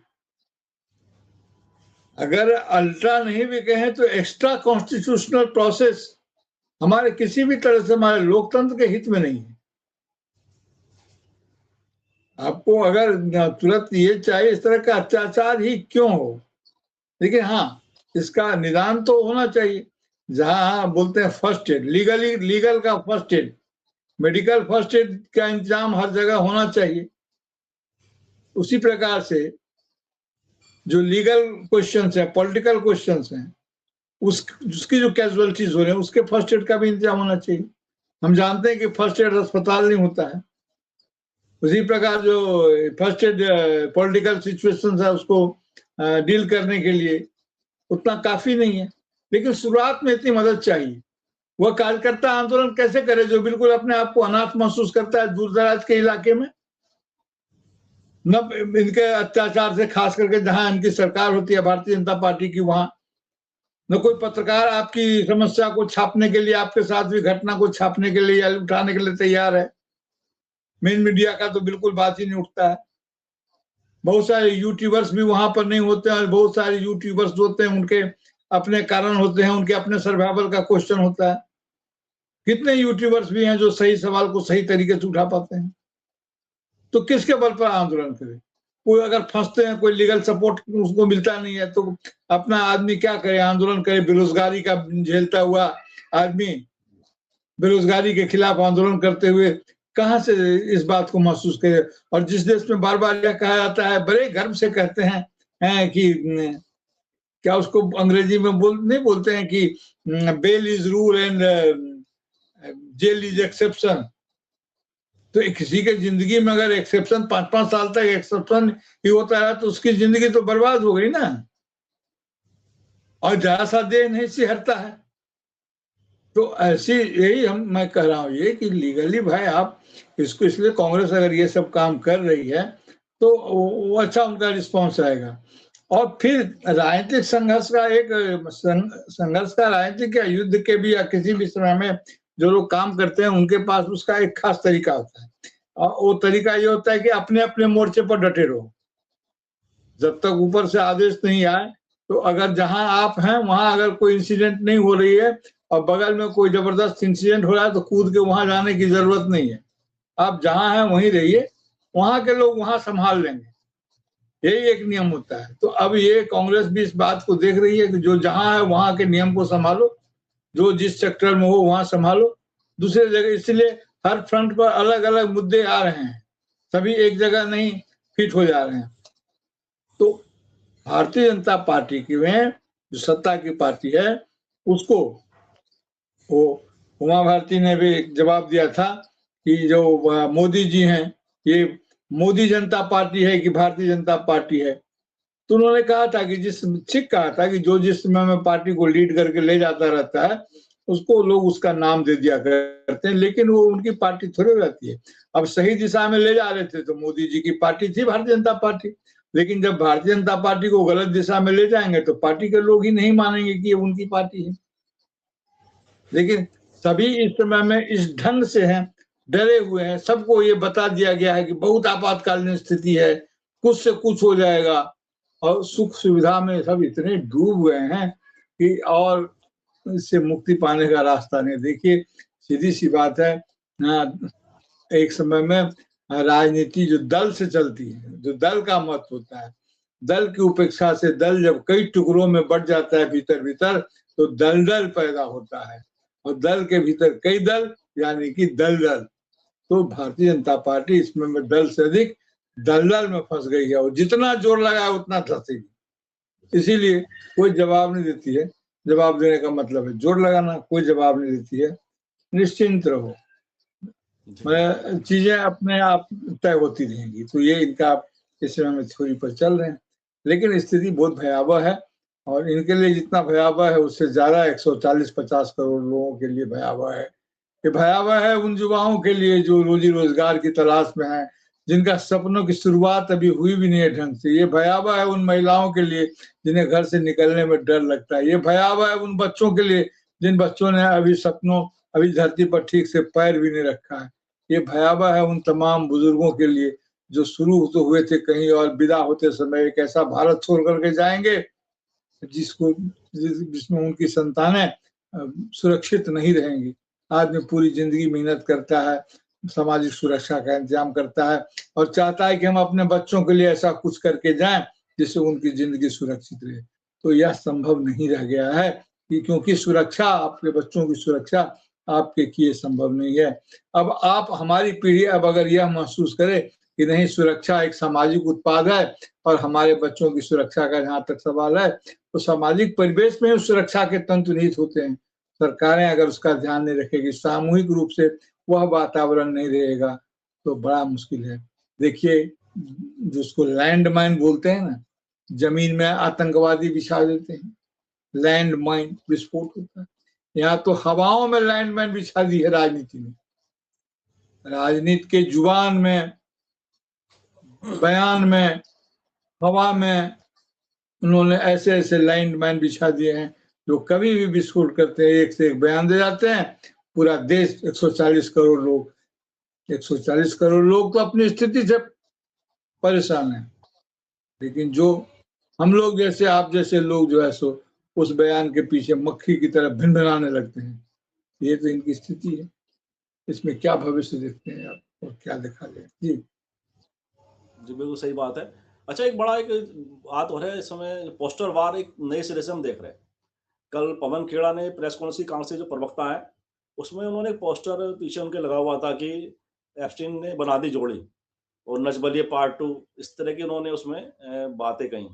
अगर अल्ट्रा नहीं भी कहें तो एक्स्ट्रा कॉन्स्टिट्यूशनल प्रोसेस हमारे किसी भी तरह से हमारे लोकतंत्र के हित में नहीं है। आपको अगर तुरंत ये चाहिए इस तरह का अत्याचार ही क्यों हो, लेकिन हाँ इसका निदान तो होना चाहिए। जहां बोलते हैं फर्स्ट एड, लीगल का first aid, medical first aid का इंतजाम हर जगह होना चाहिए। उसी प्रकार से जो लीगल क्वेश्चंस है, पॉलिटिकल क्वेश्चंस हैं, उसकी जो कैजुअलिटीज हो रहे हैं उसके फर्स्ट एड का भी इंतजाम होना चाहिए। हम जानते हैं कि फर्स्ट एड अस्पताल नहीं होता है, उसी प्रकार जो फर्स्ट एड पॉलिटिकल सिचुएशंस है उसको डील करने के लिए उतना काफी नहीं है, लेकिन शुरुआत में इतनी मदद चाहिए। वह कार्यकर्ता आंदोलन कैसे करे जो बिल्कुल अपने आप को अनाथ महसूस करता है दूर दराज के इलाके में, न इनके अत्याचार से, खास करके जहां इनकी सरकार होती है भारतीय जनता पार्टी की, वहां न कोई पत्रकार आपकी समस्या को छापने के लिए, आपके साथ भी घटना को छापने के लिए या उठाने के लिए तैयार है। मेन मीडिया का तो बिल्कुल बात ही नहीं उठता है। बहुत सारे यूट्यूबर्स भी वहां पर नहीं होते हैं, और बहुत सारे यूट्यूबर्स होते हैं उनके अपने कारण होते हैं, उनके अपने सर्वाइवल का क्वेश्चन होता है। कितने यूट्यूबर्स भी हैं जो सही सवाल को सही तरीके से उठा पाते हैं। तो किसके बल पर आंदोलन करें? कोई अगर फंसते हैं, कोई लीगल सपोर्ट उसको मिलता नहीं है, तो अपना आदमी क्या करे, आंदोलन करे। बेरोजगारी का झेलता हुआ आदमी बेरोजगारी के खिलाफ आंदोलन करते हुए कहां से इस बात को महसूस करे? और जिस देश में बार बार यह कहा जाता है, बड़े गर्व से कहते हैं कि क्या उसको अंग्रेजी में नहीं बोलते हैं कि bail is rule and jail is exception. तो किसी के जिंदगी में अगर एक्सेप्शन 5-5 साल तक एक्सेप्शन ही होता है तो उसकी जिंदगी तो बर्बाद हो गई ना, और जरा सा देह नहीं सिहरता है। तो ऐसी यही मैं कह रहा हूँ ये कि लीगली भाई आप इसको, इसलिए कांग्रेस अगर ये सब काम कर रही है तो वो अच्छा उनका रिस्पॉन्स आएगा। और फिर राजनीतिक संघर्ष का राजनीतिक या युद्ध के भी या किसी भी समय में जो लोग काम करते हैं उनके पास उसका एक खास तरीका होता है, और वो तरीका ये होता है कि अपने अपने मोर्चे पर डटे रहो। जब तक ऊपर से आदेश नहीं आए, तो अगर जहां आप हैं वहां अगर कोई इंसिडेंट नहीं हो रही है और बगल में कोई जबरदस्त इंसिडेंट हो रहा है तो कूद के वहां जाने की जरूरत नहीं है। आप जहां हैं वहीं रहिए, वहां के लोग वहां संभाल लेंगे, यही एक नियम होता है। तो अब ये कांग्रेस भी इस बात को देख रही है कि जो जहां है वहां के नियम को संभालो, जो जिस सेक्टर में हो वहां संभालो, दूसरे जगह। इसलिए हर फ्रंट पर अलग अलग मुद्दे आ रहे हैं, सभी एक जगह नहीं फिट हो जा रहे हैं। तो भारतीय जनता पार्टी की में जो सत्ता की पार्टी है उसको, वो उमा भारती ने भी एक जवाब दिया था कि जो मोदी जी हैं ये मोदी जनता पार्टी है कि भारतीय जनता पार्टी है। तो उन्होंने कहा था कि ठीक कहा था कि जो जिस समय में पार्टी को लीड करके ले जाता रहता है उसको लोग उसका नाम दे दिया करते हैं, लेकिन वो उनकी पार्टी थोड़ी रहती है। अब सही दिशा में ले जा रहे थे तो मोदी जी की पार्टी थी भारतीय जनता पार्टी, लेकिन जब भारतीय जनता पार्टी को गलत दिशा में ले जाएंगे तो पार्टी के लोग ही नहीं मानेंगे कि ये उनकी पार्टी है। लेकिन सभी इस समय में इस ढंग से हैं, डरे हुए हैं, सबको ये बता दिया गया है कि बहुत आपातकालीन स्थिति है, कुछ से कुछ हो जाएगा, और सुख सुविधा में सब इतने डूब गए हैं कि और इससे मुक्ति पाने का रास्ता नहीं। देखिए सीधी सी बात है, एक समय में राजनीति जो दल से चलती है, जो दल का मत होता है, दल की उपेक्षा से दल जब कई टुकड़ों में बढ़ जाता है भीतर भीतर, तो दलदल पैदा होता है, और दल के भीतर कई दल यानी कि दलदल। तो भारतीय जनता पार्टी इसमें दल से अधिक दलदल में फंस गई है, और जितना जोर लगाया उतना धंसेगी। इसीलिए कोई जवाब नहीं देती है। जवाब देने का मतलब है जोर लगाना, कोई जवाब नहीं देती है। निश्चिंत रहो, चीजें अपने आप तय होती रहेंगी। तो ये इनका इस समय में थ्योरी पर चल रहे हैं, लेकिन स्थिति बहुत भयावह है, और इनके लिए जितना भयावह है उससे ज्यादा 140-50 करोड़ लोगों के लिए भयावह है। ये भयावह है उन युवाओं के लिए जो रोजी रोजगार की तलाश में हैं, जिनका सपनों की शुरुआत अभी हुई भी नहीं है ढंग से। ये भयावह है उन महिलाओं के लिए जिन्हें घर से निकलने में डर लगता है। ये भयावह है उन बच्चों के लिए जिन बच्चों ने अभी धरती पर ठीक से पैर भी नहीं रखा है। ये भयावह है उन तमाम बुजुर्गों के लिए जो शुरू तो हुए थे कहीं और, विदा होते समय एक ऐसा भारत छोड़ करके जाएंगे जिसमें उनकी संतानें सुरक्षित नहीं रहेंगी। आदमी पूरी जिंदगी मेहनत करता है, सामाजिक सुरक्षा का इंतजाम करता है, और चाहता है कि हम अपने बच्चों के लिए ऐसा कुछ करके जाएं जिससे उनकी जिंदगी सुरक्षित रहे। तो यह संभव नहीं रह गया है, क्योंकि सुरक्षा, आपके बच्चों की सुरक्षा आपके किए संभव नहीं है। अब आप, हमारी पीढ़ी अब अगर यह महसूस करे कि नहीं, सुरक्षा एक सामाजिक उत्पाद है, और हमारे बच्चों की सुरक्षा का जहाँ तक सवाल है तो सामाजिक परिवेश में सुरक्षा के तंत्र निहित होते हैं। सरकारें अगर उसका ध्यान नहीं रखेगी, सामूहिक रूप से वह वातावरण नहीं रहेगा, तो बड़ा मुश्किल है। देखिए जिसको लैंड माइन बोलते हैं ना, जमीन में आतंकवादी बिछा देते हैं, लैंड माइन विस्फोट होता है। यहाँ तो हवाओं में लैंड माइन बिछा दी है राजनीति में, राजनीति के जुबान में, बयान में, हवा में उन्होंने ऐसे ऐसे लैंड माइन बिछा दिए हैं जो कभी भी विस्फोट करते हैं, एक से एक बयान दे जाते हैं। पूरा देश 140 करोड़ लोग तो अपनी स्थिति से परेशान है, लेकिन जो हम लोग जैसे, आप जैसे लोग जो है सो उस बयान के पीछे मक्खी की तरह भिनभिनाने लगते हैं। ये तो इनकी स्थिति है। इसमें क्या भविष्य देखते हैं आप, और क्या देखा जाए? जी बिल्कुल सही बात है। अच्छा, एक बात हो रहा है इस समय, पोस्टर वार एक नए सिरे से हम देख रहे हैं। कल पवन खेड़ा ने प्रेस कॉन्फ्रेंस कांग्रेस के जो प्रवक्ता है, उसमें उन्होंने एक पोस्टर पीछे उनके लगा हुआ था कि एप्स्टीन ने बना दी जोड़ी, और नच बलिए पार्ट 2, इस तरह की उन्होंने उसमें बातें कही।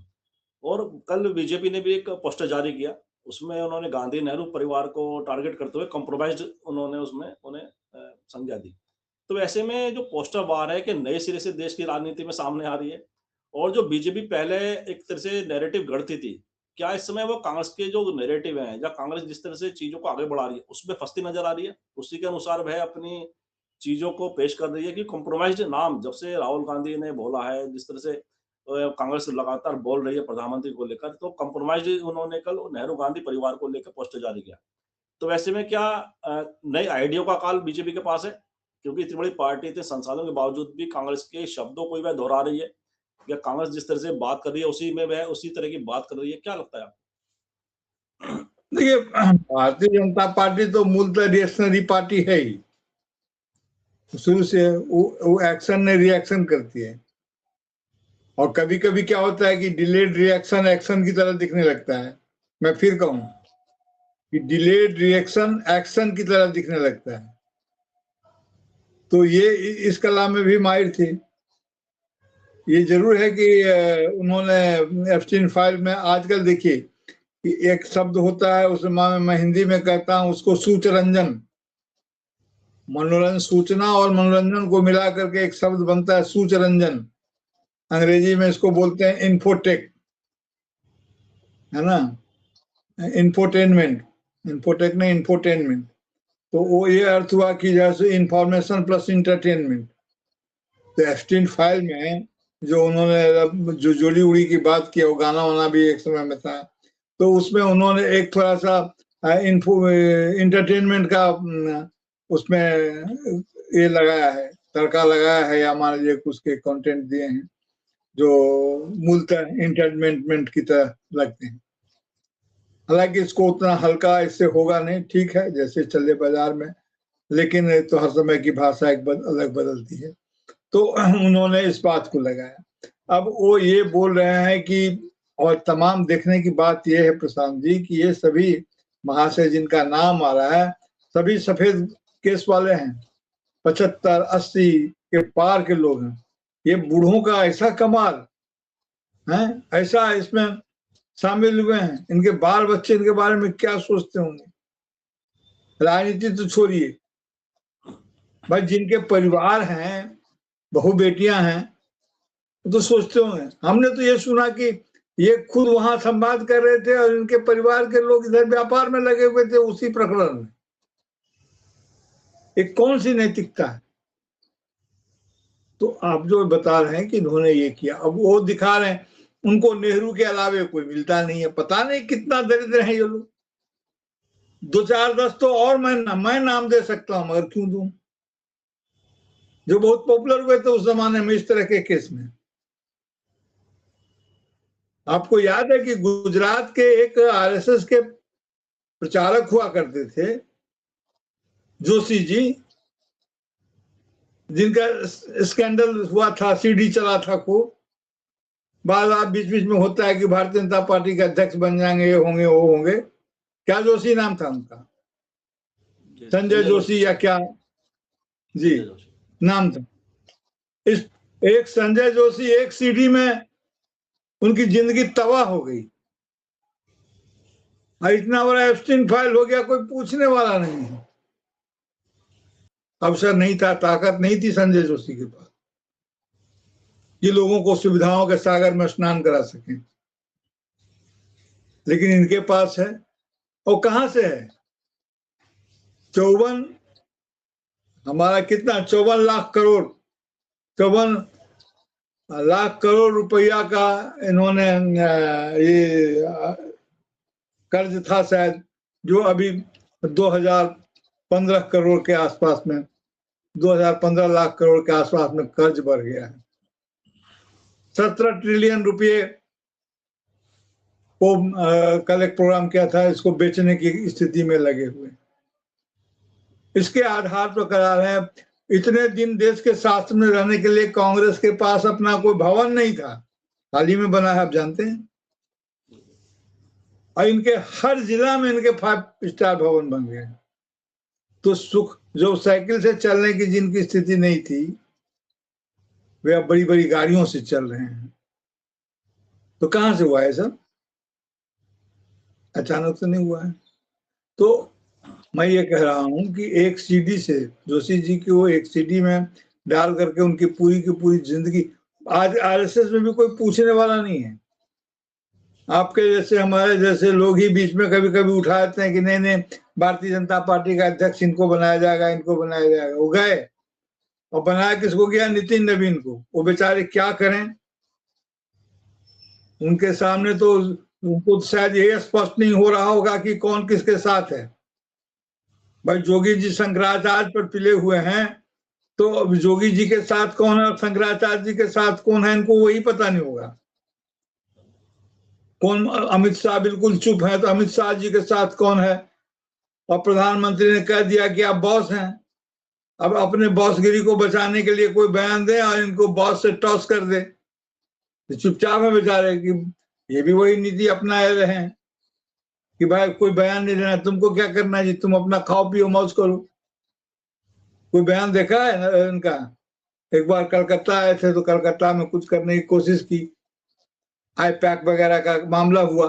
और कल बीजेपी ने भी एक पोस्टर जारी किया, उसमें उन्होंने गांधी नेहरू परिवार को टारगेट करते हुए कॉम्प्रोमाइज्ड उन्होंने उसमें उन्हें संज्ञा दी। तो ऐसे में जो पोस्टर वार है कि नए सिरे से देश की राजनीति में सामने आ रही है, और जो बीजेपी पहले एक तरह से नैरेटिव गढ़ती थी, क्या इस समय वो कांग्रेस के जो नैरेटिव हैं, या कांग्रेस जिस तरह से चीजों को आगे बढ़ा रही है उसमें फंसती नजर आ रही है? उसी के अनुसार वह अपनी चीजों को पेश कर रही है कि कॉम्प्रोमाइज्ड नाम, जब से राहुल गांधी ने बोला है, जिस तरह से कांग्रेस लगातार बोल रही है प्रधानमंत्री को लेकर, तो कॉम्प्रोमाइज्ड उन्होंने कल नेहरू गांधी परिवार को लेकर पोस्टर जारी किया। तो वैसे में क्या नए आइडिया का काल बीजेपी के पास है? क्योंकि इतनी बड़ी पार्टी, इतने संसाधनों के बावजूद भी कांग्रेस के शब्दों को वह दोहरा रही है, या कांग्रेस जिस तरह से बात कर रही है उसी में वह उसी तरह की बात कर रही है? क्या लगता है आपको? देखिए, भारतीय जनता पार्टी तो मूलतः रिएक्शनरी पार्टी है ही, शुरू से वो एक्शन ने रिएक्शन करती है, और कभी कभी क्या होता है कि डिलेड रिएक्शन एक्शन की तरह दिखने लगता है। मैं फिर कहूं कि डिलेड रिएक्शन एक्शन की तरह दिखने लगता है। तो ये इस कला में भी माहिर थे। ये जरूर है कि उन्होंने एप्स्टीन फाइल में, आजकल देखिए कि एक शब्द होता है, उसमें मैं हिंदी में कहता हूं उसको सूचरंजन, मनोरंजन, सूचना और मनोरंजन को मिला करके एक शब्द बनता है सूचरंजन। अंग्रेजी में इसको बोलते हैं इन्फोटेक, है ना, इंफोटेनमेंट। इन्फोटेक नहीं, इंफोटेनमेंट। तो वो ये अर्थ हुआ कि जैसे इंफॉर्मेशन प्लस इंटरटेनमेंट। तो एप्स्टीन फाइल में जो उन्होंने जो जोड़ी उड़ी की बात की, वो गाना वाना भी एक समय में था, तो उसमें उन्होंने एक थोड़ा सा इंटरटेनमेंट का उसमें ये लगाया है, तड़का लगाया है, या मान लीजिए उसके कंटेंट दिए हैं जो मूलतः इंटरटेनमेंट की तरह लगते हैं। हालांकि इसको उतना हल्का इससे होगा नहीं, ठीक है जैसे चले बाजार में, लेकिन तो हर समय की भाषा एक अलग बदलती है। तो उन्होंने इस बात को लगाया। अब वो ये बोल रहे हैं कि, और तमाम देखने की बात ये है प्रशांत जी कि ये सभी महाशय जिनका नाम आ रहा है सभी सफेद केस वाले हैं, 75-80 के पार के लोग हैं। ये बूढ़ों का ऐसा कमाल है, ऐसा इसमें शामिल हुए हैं। इनके बाल बच्चे इनके बारे में क्या सोचते होंगे? राजनीति तो छोड़िए भाई, जिनके परिवार हैं, बहू बेटियां हैं, तो सोचते होंगे। हमने तो ये सुना कि ये खुद वहां संवाद कर रहे थे और इनके परिवार के लोग इधर व्यापार में लगे हुए थे उसी प्रकरण में। एक कौन सी नैतिकता है? तो आप जो बता रहे हैं कि इन्होंने ये किया, अब वो दिखा रहे हैं उनको नेहरू के अलावे कोई मिलता नहीं है। पता नहीं कितना दरिद्र है ये लोग। 2-4-10 तो और मैं नाम दे सकता हूं, मगर क्यों दूं, जो बहुत पॉपुलर हुए थे उस जमाने में इस तरह के केस में। आपको याद है कि गुजरात के एक आरएसएस के प्रचारक हुआ करते थे, जोशी जी, जिनका स्कैंडल हुआ था, सीडी चला था खूब। बार बार बीच बीच में होता है कि भारतीय जनता पार्टी के अध्यक्ष बन जाएंगे, ये होंगे वो होंगे। क्या जोशी नाम था उनका? संजय जोशी या क्या जी नाम था। इस एक संजय जोशी एक सीडी में उनकी जिंदगी तबाह हो गई। इतना बड़ा एप्स्टीन फाइल हो गया, कोई पूछने वाला नहीं है। अवसर नहीं था, ताकत नहीं थी संजय जोशी के पास ये लोगों को सुविधाओं के सागर में स्नान करा सके, लेकिन इनके पास है। और कहां से है? 54 हमारा कितना 54 लाख करोड़, 54 लाख करोड़ रुपया का इन्होंने ये कर्ज था शायद, जो अभी 2015 करोड़ के आसपास में, 2015 लाख करोड़ के आसपास में कर्ज बढ़ गया है। 17 ट्रिलियन रुपये को कल एक प्रोग्राम किया था, इसको बेचने की स्थिति में लगे हुए। इसके आधार पर करा रहे हैं। इतने दिन देश के शासन में रहने के लिए कांग्रेस के पास अपना कोई भवन नहीं था, हाल ही में बना है, आप जानते हैं। और इनके हर जिला में इनके 5 स्टार भवन बन गए। तो सुख, जो साइकिल से चलने की जिनकी स्थिति नहीं थी, वे अब बड़ी बड़ी गाड़ियों से चल रहे हैं। तो कहां से हुआ है सब? अचानक तो नहीं हुआ है। तो मैं ये कह रहा हूं कि एक सीडी से, जोशी जी की वो एक सीडी में डाल करके उनकी पूरी की पूरी जिंदगी, आज आरएसएस में भी कोई पूछने वाला नहीं है। आपके जैसे हमारे जैसे लोग ही बीच में कभी कभी उठा देते हैं कि नहीं नहीं भारतीय जनता पार्टी का अध्यक्ष इनको बनाया जाएगा, इनको बनाया जाएगा। वो गए और बनाया किसको गया? नितिन नवीन को। वो बेचारे क्या करें, उनके सामने तो उनको शायद ये स्पष्ट नहीं हो रहा होगा कि कौन किसके साथ है। भाई जोगी जी शंकराचार्य पर पिले हुए हैं, तो अब जोगी जी के साथ कौन है और शंकराचार्य जी के साथ कौन है, इनको वही पता नहीं होगा। कौन, अमित शाह बिल्कुल चुप है, तो अमित शाह जी के साथ कौन है? और प्रधानमंत्री ने कह दिया कि आप बॉस हैं। अब अपने बॉसगिरी को बचाने के लिए कोई बयान दे और इनको बॉस से टॉस कर दे, तो चुपचाप है बेचारे। कि ये भी वही नीति अपना रहे हैं कि भाई कोई बयान नहीं देना, तुमको क्या करना है जी, तुम अपना खाओ पियो मौज करो। कोई बयान देखा है इनका? एक बार कलकत्ता आए थे तो कलकत्ता में कुछ करने की कोशिश की, IPAC वगैरह का मामला हुआ,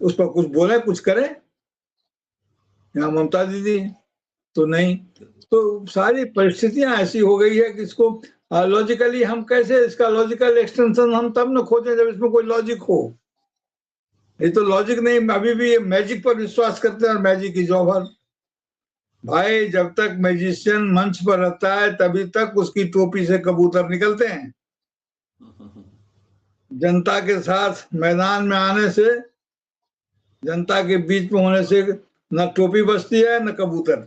उस पर कुछ बोले, कुछ करे? यहाँ ममता दीदी तो नहीं। तो सारी परिस्थितियां ऐसी हो गई है कि इसको लॉजिकली हम कैसे, इसका लॉजिकल एक्सटेंशन हम तब न खोजें जब इसमें कोई लॉजिक हो। ये तो लॉजिक नहीं, अभी भी मैजिक पर विश्वास करते हैं और मैजिक इज ओवर। भाई जब तक मैजिशियन मंच पर रहता है तभी तक उसकी टोपी से कबूतर निकलते हैं। जनता के साथ मैदान में आने से, जनता के बीच में होने से न टोपी बचती है न कबूतर।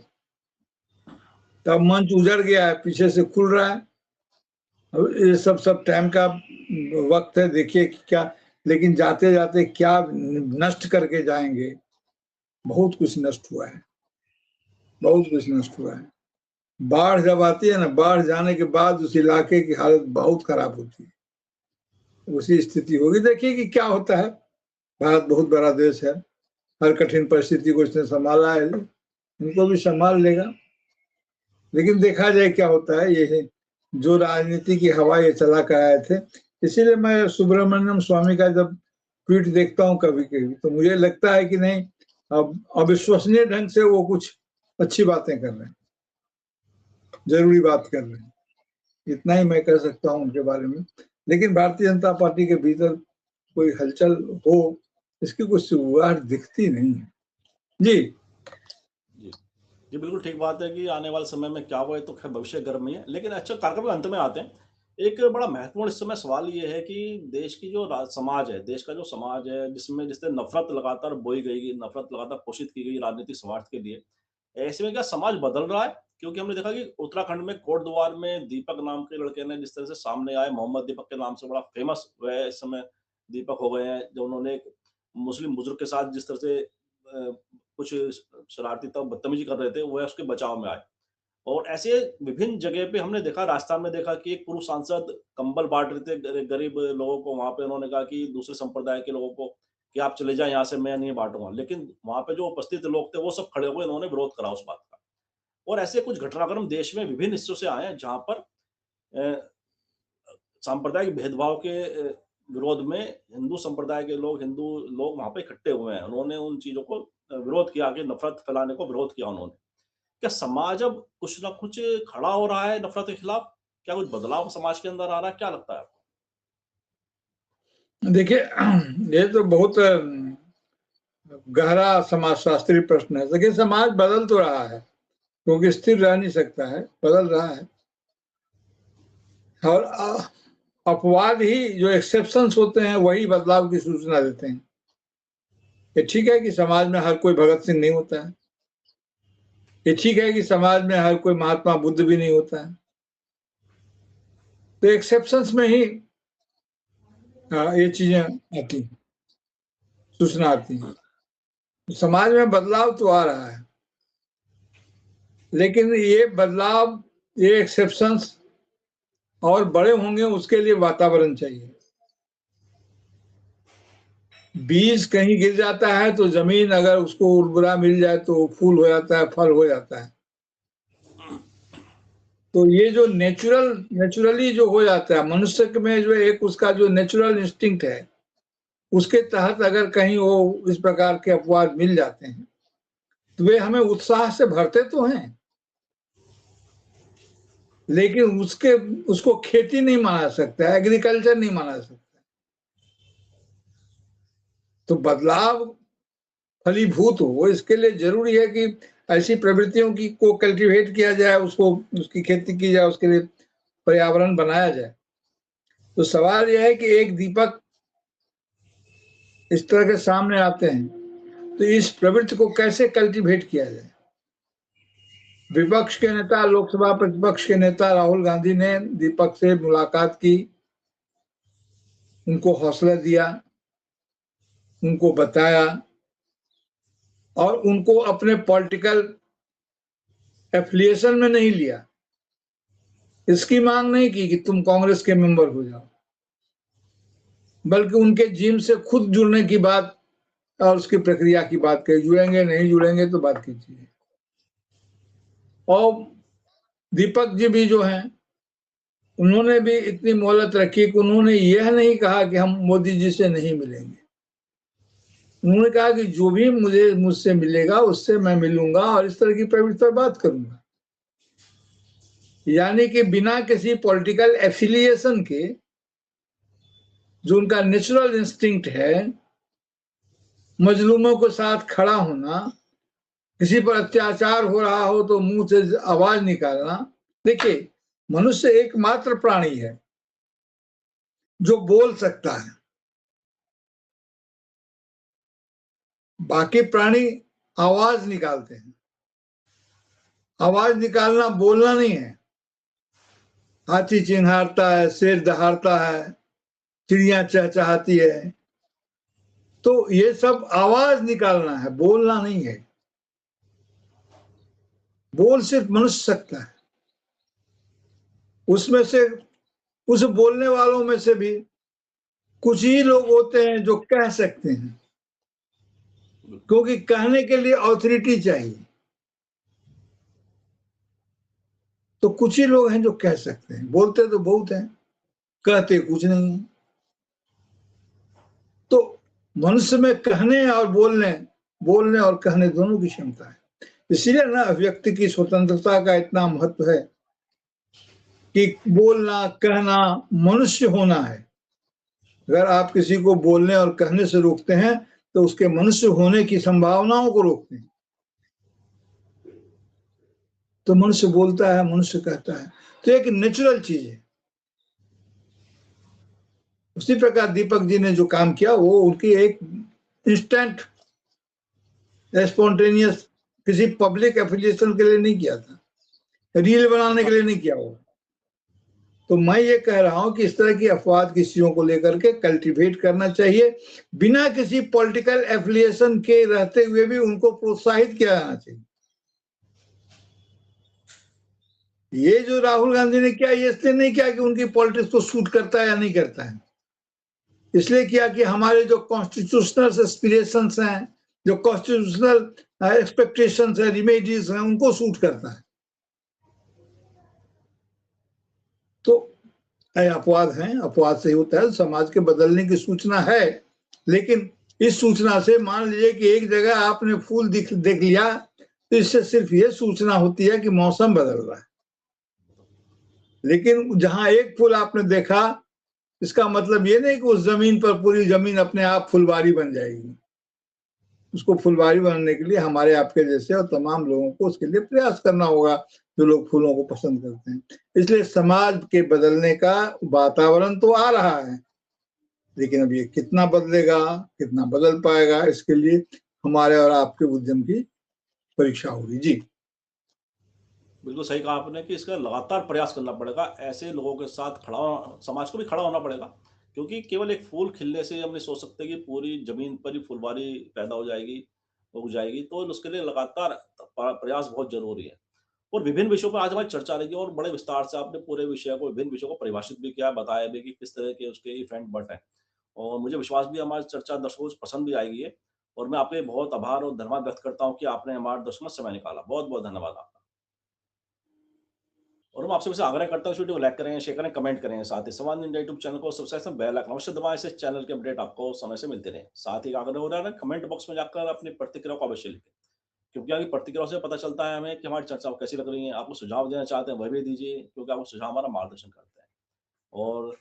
तब मंच उजड़ गया है, पीछे से खुल रहा है। अब ये सब टाइम का वक्त है, देखिए क्या, लेकिन जाते जाते क्या नष्ट करके जाएंगे। बहुत कुछ नष्ट हुआ है, बहुत कुछ नष्ट हुआ है। बाढ़ जब आती है ना, बाढ़ जाने के बाद उस इलाके की हालत बहुत खराब होती है, उसी स्थिति होगी। देखिए कि क्या होता है। भारत बहुत बड़ा देश है, हर कठिन परिस्थिति को इसने संभाला है, इनको भी संभाल लेगा। लेकिन देखा जाए क्या होता है। ये जो राजनीति की हवा ये चला कर आए थे, इसीलिए मैं सुब्रमण्यम स्वामी का जब ट्वीट देखता हूँ कभी कभी तो मुझे लगता है कि नहीं, अब अविश्वसनीय ढंग से वो कुछ अच्छी बातें कर रहे हैं, जरूरी बात कर रहे हैं। इतना ही मैं कह सकता हूँ उनके बारे में। लेकिन भारतीय जनता पार्टी के भीतर कोई हलचल हो, इसकी कुछ शुरुआत दिखती नहीं है। जी जी बिल्कुल ठीक बात है कि आने वाले समय में क्या हुआ तो खैर भविष्य गर्म में है। लेकिन अच्छा, कार्यक्रम के अंत में आते हैं। एक बड़ा महत्वपूर्ण इस समय सवाल ये है कि देश की जो समाज है, देश का जो समाज है, जिसमें जिससे नफरत लगातार बोई गई, नफरत लगातार पोषित की गई राजनीतिक स्वार्थ के लिए, ऐसे में क्या समाज बदल रहा है? क्योंकि हमने देखा कि उत्तराखंड में कोटद्वार में दीपक नाम के लड़के ने जिस तरह से सामने आए, मोहम्मद दीपक के नाम से बड़ा फेमस वह इस समय दीपक हो गए हैं, जो उन्होंने एक मुस्लिम बुजुर्ग के साथ जिस तरह से कुछ शरारती तब बदतमीजी कर रहे थे, वह उसके बचाव में आए। और ऐसे विभिन्न जगह पे हमने देखा, राजस्थान में देखा कि एक पूर्व सांसद कंबल बांट रहे थे गरीब लोगों को। वहां पे उन्होंने कहा कि दूसरे संप्रदाय के लोगों को कि आप चले जाएं यहाँ से, मैं नहीं बांटूंगा। लेकिन वहां पे जो उपस्थित लोग थे वो सब खड़े हुए, उन्होंने विरोध करा उस बात का। और ऐसे कुछ घटनाक्रम देश में विभिन्न हिस्सों से आए हैं जहां पर सांप्रदायिक भेदभाव के विरोध में हिंदू संप्रदाय के लोग, हिंदू लोग वहां पे इकट्ठे हुए हैं। उन्होंने उन चीजों को विरोध किया, कि नफरत फैलाने को विरोध किया उन्होंने। क्या समाज अब कुछ ना कुछ खड़ा हो रहा है नफरत के खिलाफ? क्या कुछ बदलाव समाज के अंदर आ रहा है? क्या लगता है आपको? देखिए, ये तो बहुत गहरा समाजशास्त्री प्रश्न है। देखिए, समाज बदल तो रहा है, क्योंकि स्थिर रह नहीं सकता है, बदल रहा है। और अपवाद ही, जो एक्सेप्शंस होते हैं, वही बदलाव की सूचना देते हैं। ये ठीक है कि समाज में हर कोई भगत सिंह नहीं होता है, ये ठीक है कि समाज में हर कोई महात्मा बुद्ध भी नहीं होता है। तो एक्सेप्शंस में ही ये चीजें आती हैं, सूचना आती है। समाज में बदलाव तो आ रहा है, लेकिन ये बदलाव, ये एक्सेप्शंस और बड़े होंगे, उसके लिए वातावरण चाहिए। बीज कहीं गिर जाता है तो जमीन अगर उसको उर्वरा मिल जाए तो फूल हो जाता है, फल हो जाता है। तो ये जो नेचुरली जो हो जाता है मनुष्य में, जो एक उसका जो नेचुरल इंस्टिंक्ट है, उसके तहत अगर कहीं वो इस प्रकार के अपवाद मिल जाते हैं तो वे हमें उत्साह से भरते तो हैं, लेकिन उसको खेती नहीं माना सकता, एग्रीकल्चर नहीं माना सकता। तो बदलाव फलीभूत हो, इसके लिए जरूरी है कि ऐसी प्रवृत्तियों की को कल्टीवेट किया जाए, उसको उसकी खेती की जाए, उसके लिए पर्यावरण बनाया जाए। तो सवाल यह है कि एक दीपक इस तरह के सामने आते हैं तो इस प्रवृत्ति को कैसे कल्टीवेट किया जाए। विपक्ष के नेता, लोकसभा प्रतिपक्ष के नेता राहुल गांधी ने दीपक से मुलाकात की, उनको हौसला दिया, उनको बताया और उनको अपने पॉलिटिकल एफिलिएशन में नहीं लिया। इसकी मांग नहीं की कि तुम कांग्रेस के मेंबर हो जाओ, बल्कि उनके जिम से खुद जुड़ने की बात और उसकी प्रक्रिया की बात कही। जुड़ेंगे नहीं जुड़ेंगे तो बात कीजिए। और दीपक जी भी जो हैं, उन्होंने भी इतनी मोहलत रखी कि उन्होंने यह नहीं कहा कि हम मोदी जी से नहीं मिलेंगे। उन्होंने कहा कि जो भी मुझसे मिलेगा उससे मैं मिलूंगा और इस तरह की प्रवृत्ति पर बात करूंगा। यानी कि बिना किसी पॉलिटिकल एफिलिएशन के, जो उनका नेचुरल इंस्टिंक्ट है, मजलूमों के साथ खड़ा होना, किसी पर अत्याचार हो रहा हो तो मुंह से आवाज निकालना। देखिए, मनुष्य एकमात्र प्राणी है जो बोल सकता है। बाकी प्राणी आवाज निकालते हैं। आवाज निकालना बोलना नहीं है। हाथी चिंघाड़ता है, शेर दहाड़ता है, चिड़िया चहचहाती है, तो ये सब आवाज निकालना है, बोलना नहीं है। बोल सिर्फ मनुष्य सकता है। उसमें से, उस बोलने वालों में से भी कुछ ही लोग होते हैं जो कह सकते हैं, क्योंकि कहने के लिए ऑथोरिटी चाहिए। तो कुछ ही लोग हैं जो कह सकते हैं, बोलते तो बहुत हैं, कहते कुछ नहीं है। तो मनुष्य में कहने और बोलने और कहने दोनों की क्षमता है। इसलिए ना व्यक्ति की स्वतंत्रता का इतना महत्व है कि बोलना कहना मनुष्य होना है। अगर आप किसी को बोलने और कहने से रोकते हैं तो उसके मनुष्य होने की संभावनाओं को रोकते हैं। तो मनुष्य बोलता है, मनुष्य कहता है, तो एक नेचुरल चीज है। उसी प्रकार दीपक जी ने जो काम किया वो उनकी एक इंस्टेंट स्पॉन्टेनियस, किसी पब्लिक एफिलिएशन के लिए नहीं किया था, रील बनाने के लिए नहीं किया होगा। तो मैं ये कह रहा हूं कि इस तरह की अफवाद की चीजों को लेकर के कल्टीवेट करना चाहिए, बिना किसी पॉलिटिकल एफिलिएशन के रहते हुए भी उनको प्रोत्साहित किया जाना चाहिए। ये जो राहुल गांधी ने किया, ये इसलिए नहीं किया कि उनकी पॉलिटिक्स को सूट करता है या नहीं करता है, इसलिए किया कि हमारे जो कॉन्स्टिट्यूशनल एस्पिरेशंस हैं, जो कॉन्स्टिट्यूशनल एक्सपेक्टेशंस है, इमेजेस हैं, उनको सूट करता है। तो अपवाद हैं, अपवाद से ही होता है। समाज के बदलने की सूचना है, लेकिन इस सूचना से मान लीजिए कि एक जगह आपने फूल देख लिया, तो इससे सिर्फ ये सूचना होती है कि मौसम बदल रहा है। लेकिन जहां एक फूल आपने देखा, इसका मतलब ये नहीं कि उस जमीन पर पूरी जमीन अपने आप फुलवारी बन जाएगी। उसको फुलवारी बनने के लिए हमारे आपके जैसे और तमाम लोगों को उसके लिए प्रयास करना होगा, जो लोग फूलों को पसंद करते हैं। इसलिए समाज के बदलने का वातावरण तो आ रहा है, लेकिन अब ये कितना बदलेगा, कितना बदल पाएगा, इसके लिए हमारे और आपके उद्यम की परीक्षा होगी। जी बिल्कुल सही कहा आपने कि इसका लगातार प्रयास करना पड़ेगा। ऐसे लोगों के साथ समाज को भी खड़ा होना पड़ेगा, क्योंकि केवल एक फूल खिलने से हम नहीं सोच सकते कि पूरी जमीन पर ही फुलवारी पैदा हो जाएगी, उग जाएगी। तो उसके लिए लगातार प्रयास बहुत जरूरी है। और विभिन्न विषयों पर आज हमारी चर्चा रहेगी और बड़े विस्तार से आपने पूरे विषय को, विभिन्न विषयों को परिभाषित भी किया, बताया भी कि किस तरह के उसके इफेक्ट बट है। और मुझे विश्वास भी हमारी चर्चा दर्शकों को पसंद भी आएगी है। और मैं आपके बहुत आभार और धन्यवाद व्यक्त करता हूँ कि आपने हमारे दर्शकों में समय निकाला। बहुत बहुत धन्यवाद आपका। और मैं आपसे वैसे आग्रह करता हूँ इस वीडियो को लाइक करें, शेयर करें, कमेंट करें। साथ ही संवाद इंडिया यूट्यूब चैनल को सब्सक्राइब, बेल आइकन अवश्य दबाएं, इससे चैनल के अपडेट आपको समय से मिलते रहे। साथ ही आग्रह हो रहा है, कमेंट बॉक्स में जाकर अपनी प्रतिक्रिया को अवश्य लिखें, क्योंकि आपकी प्रतिक्रिया से पता चलता है हमें कि हमारी चर्चा कैसी लग रही है। आपको सुझाव देना चाहते हैं वह भी दीजिए, क्योंकि आपको सुझाव हमारा मार्गदर्शन करते हैं। और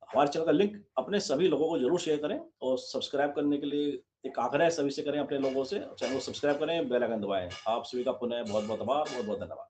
हमारे चैनल का लिंक अपने सभी लोगों को जरूर शेयर करें और सब्सक्राइब करने के लिए एक आग्रह सभी से करें, अपने लोगों से चैनल को सब्सक्राइब करें, बेल आइकन दबाएं। आप सभी का पुनः बहुत बहुत आभार, बहुत बहुत धन्यवाद।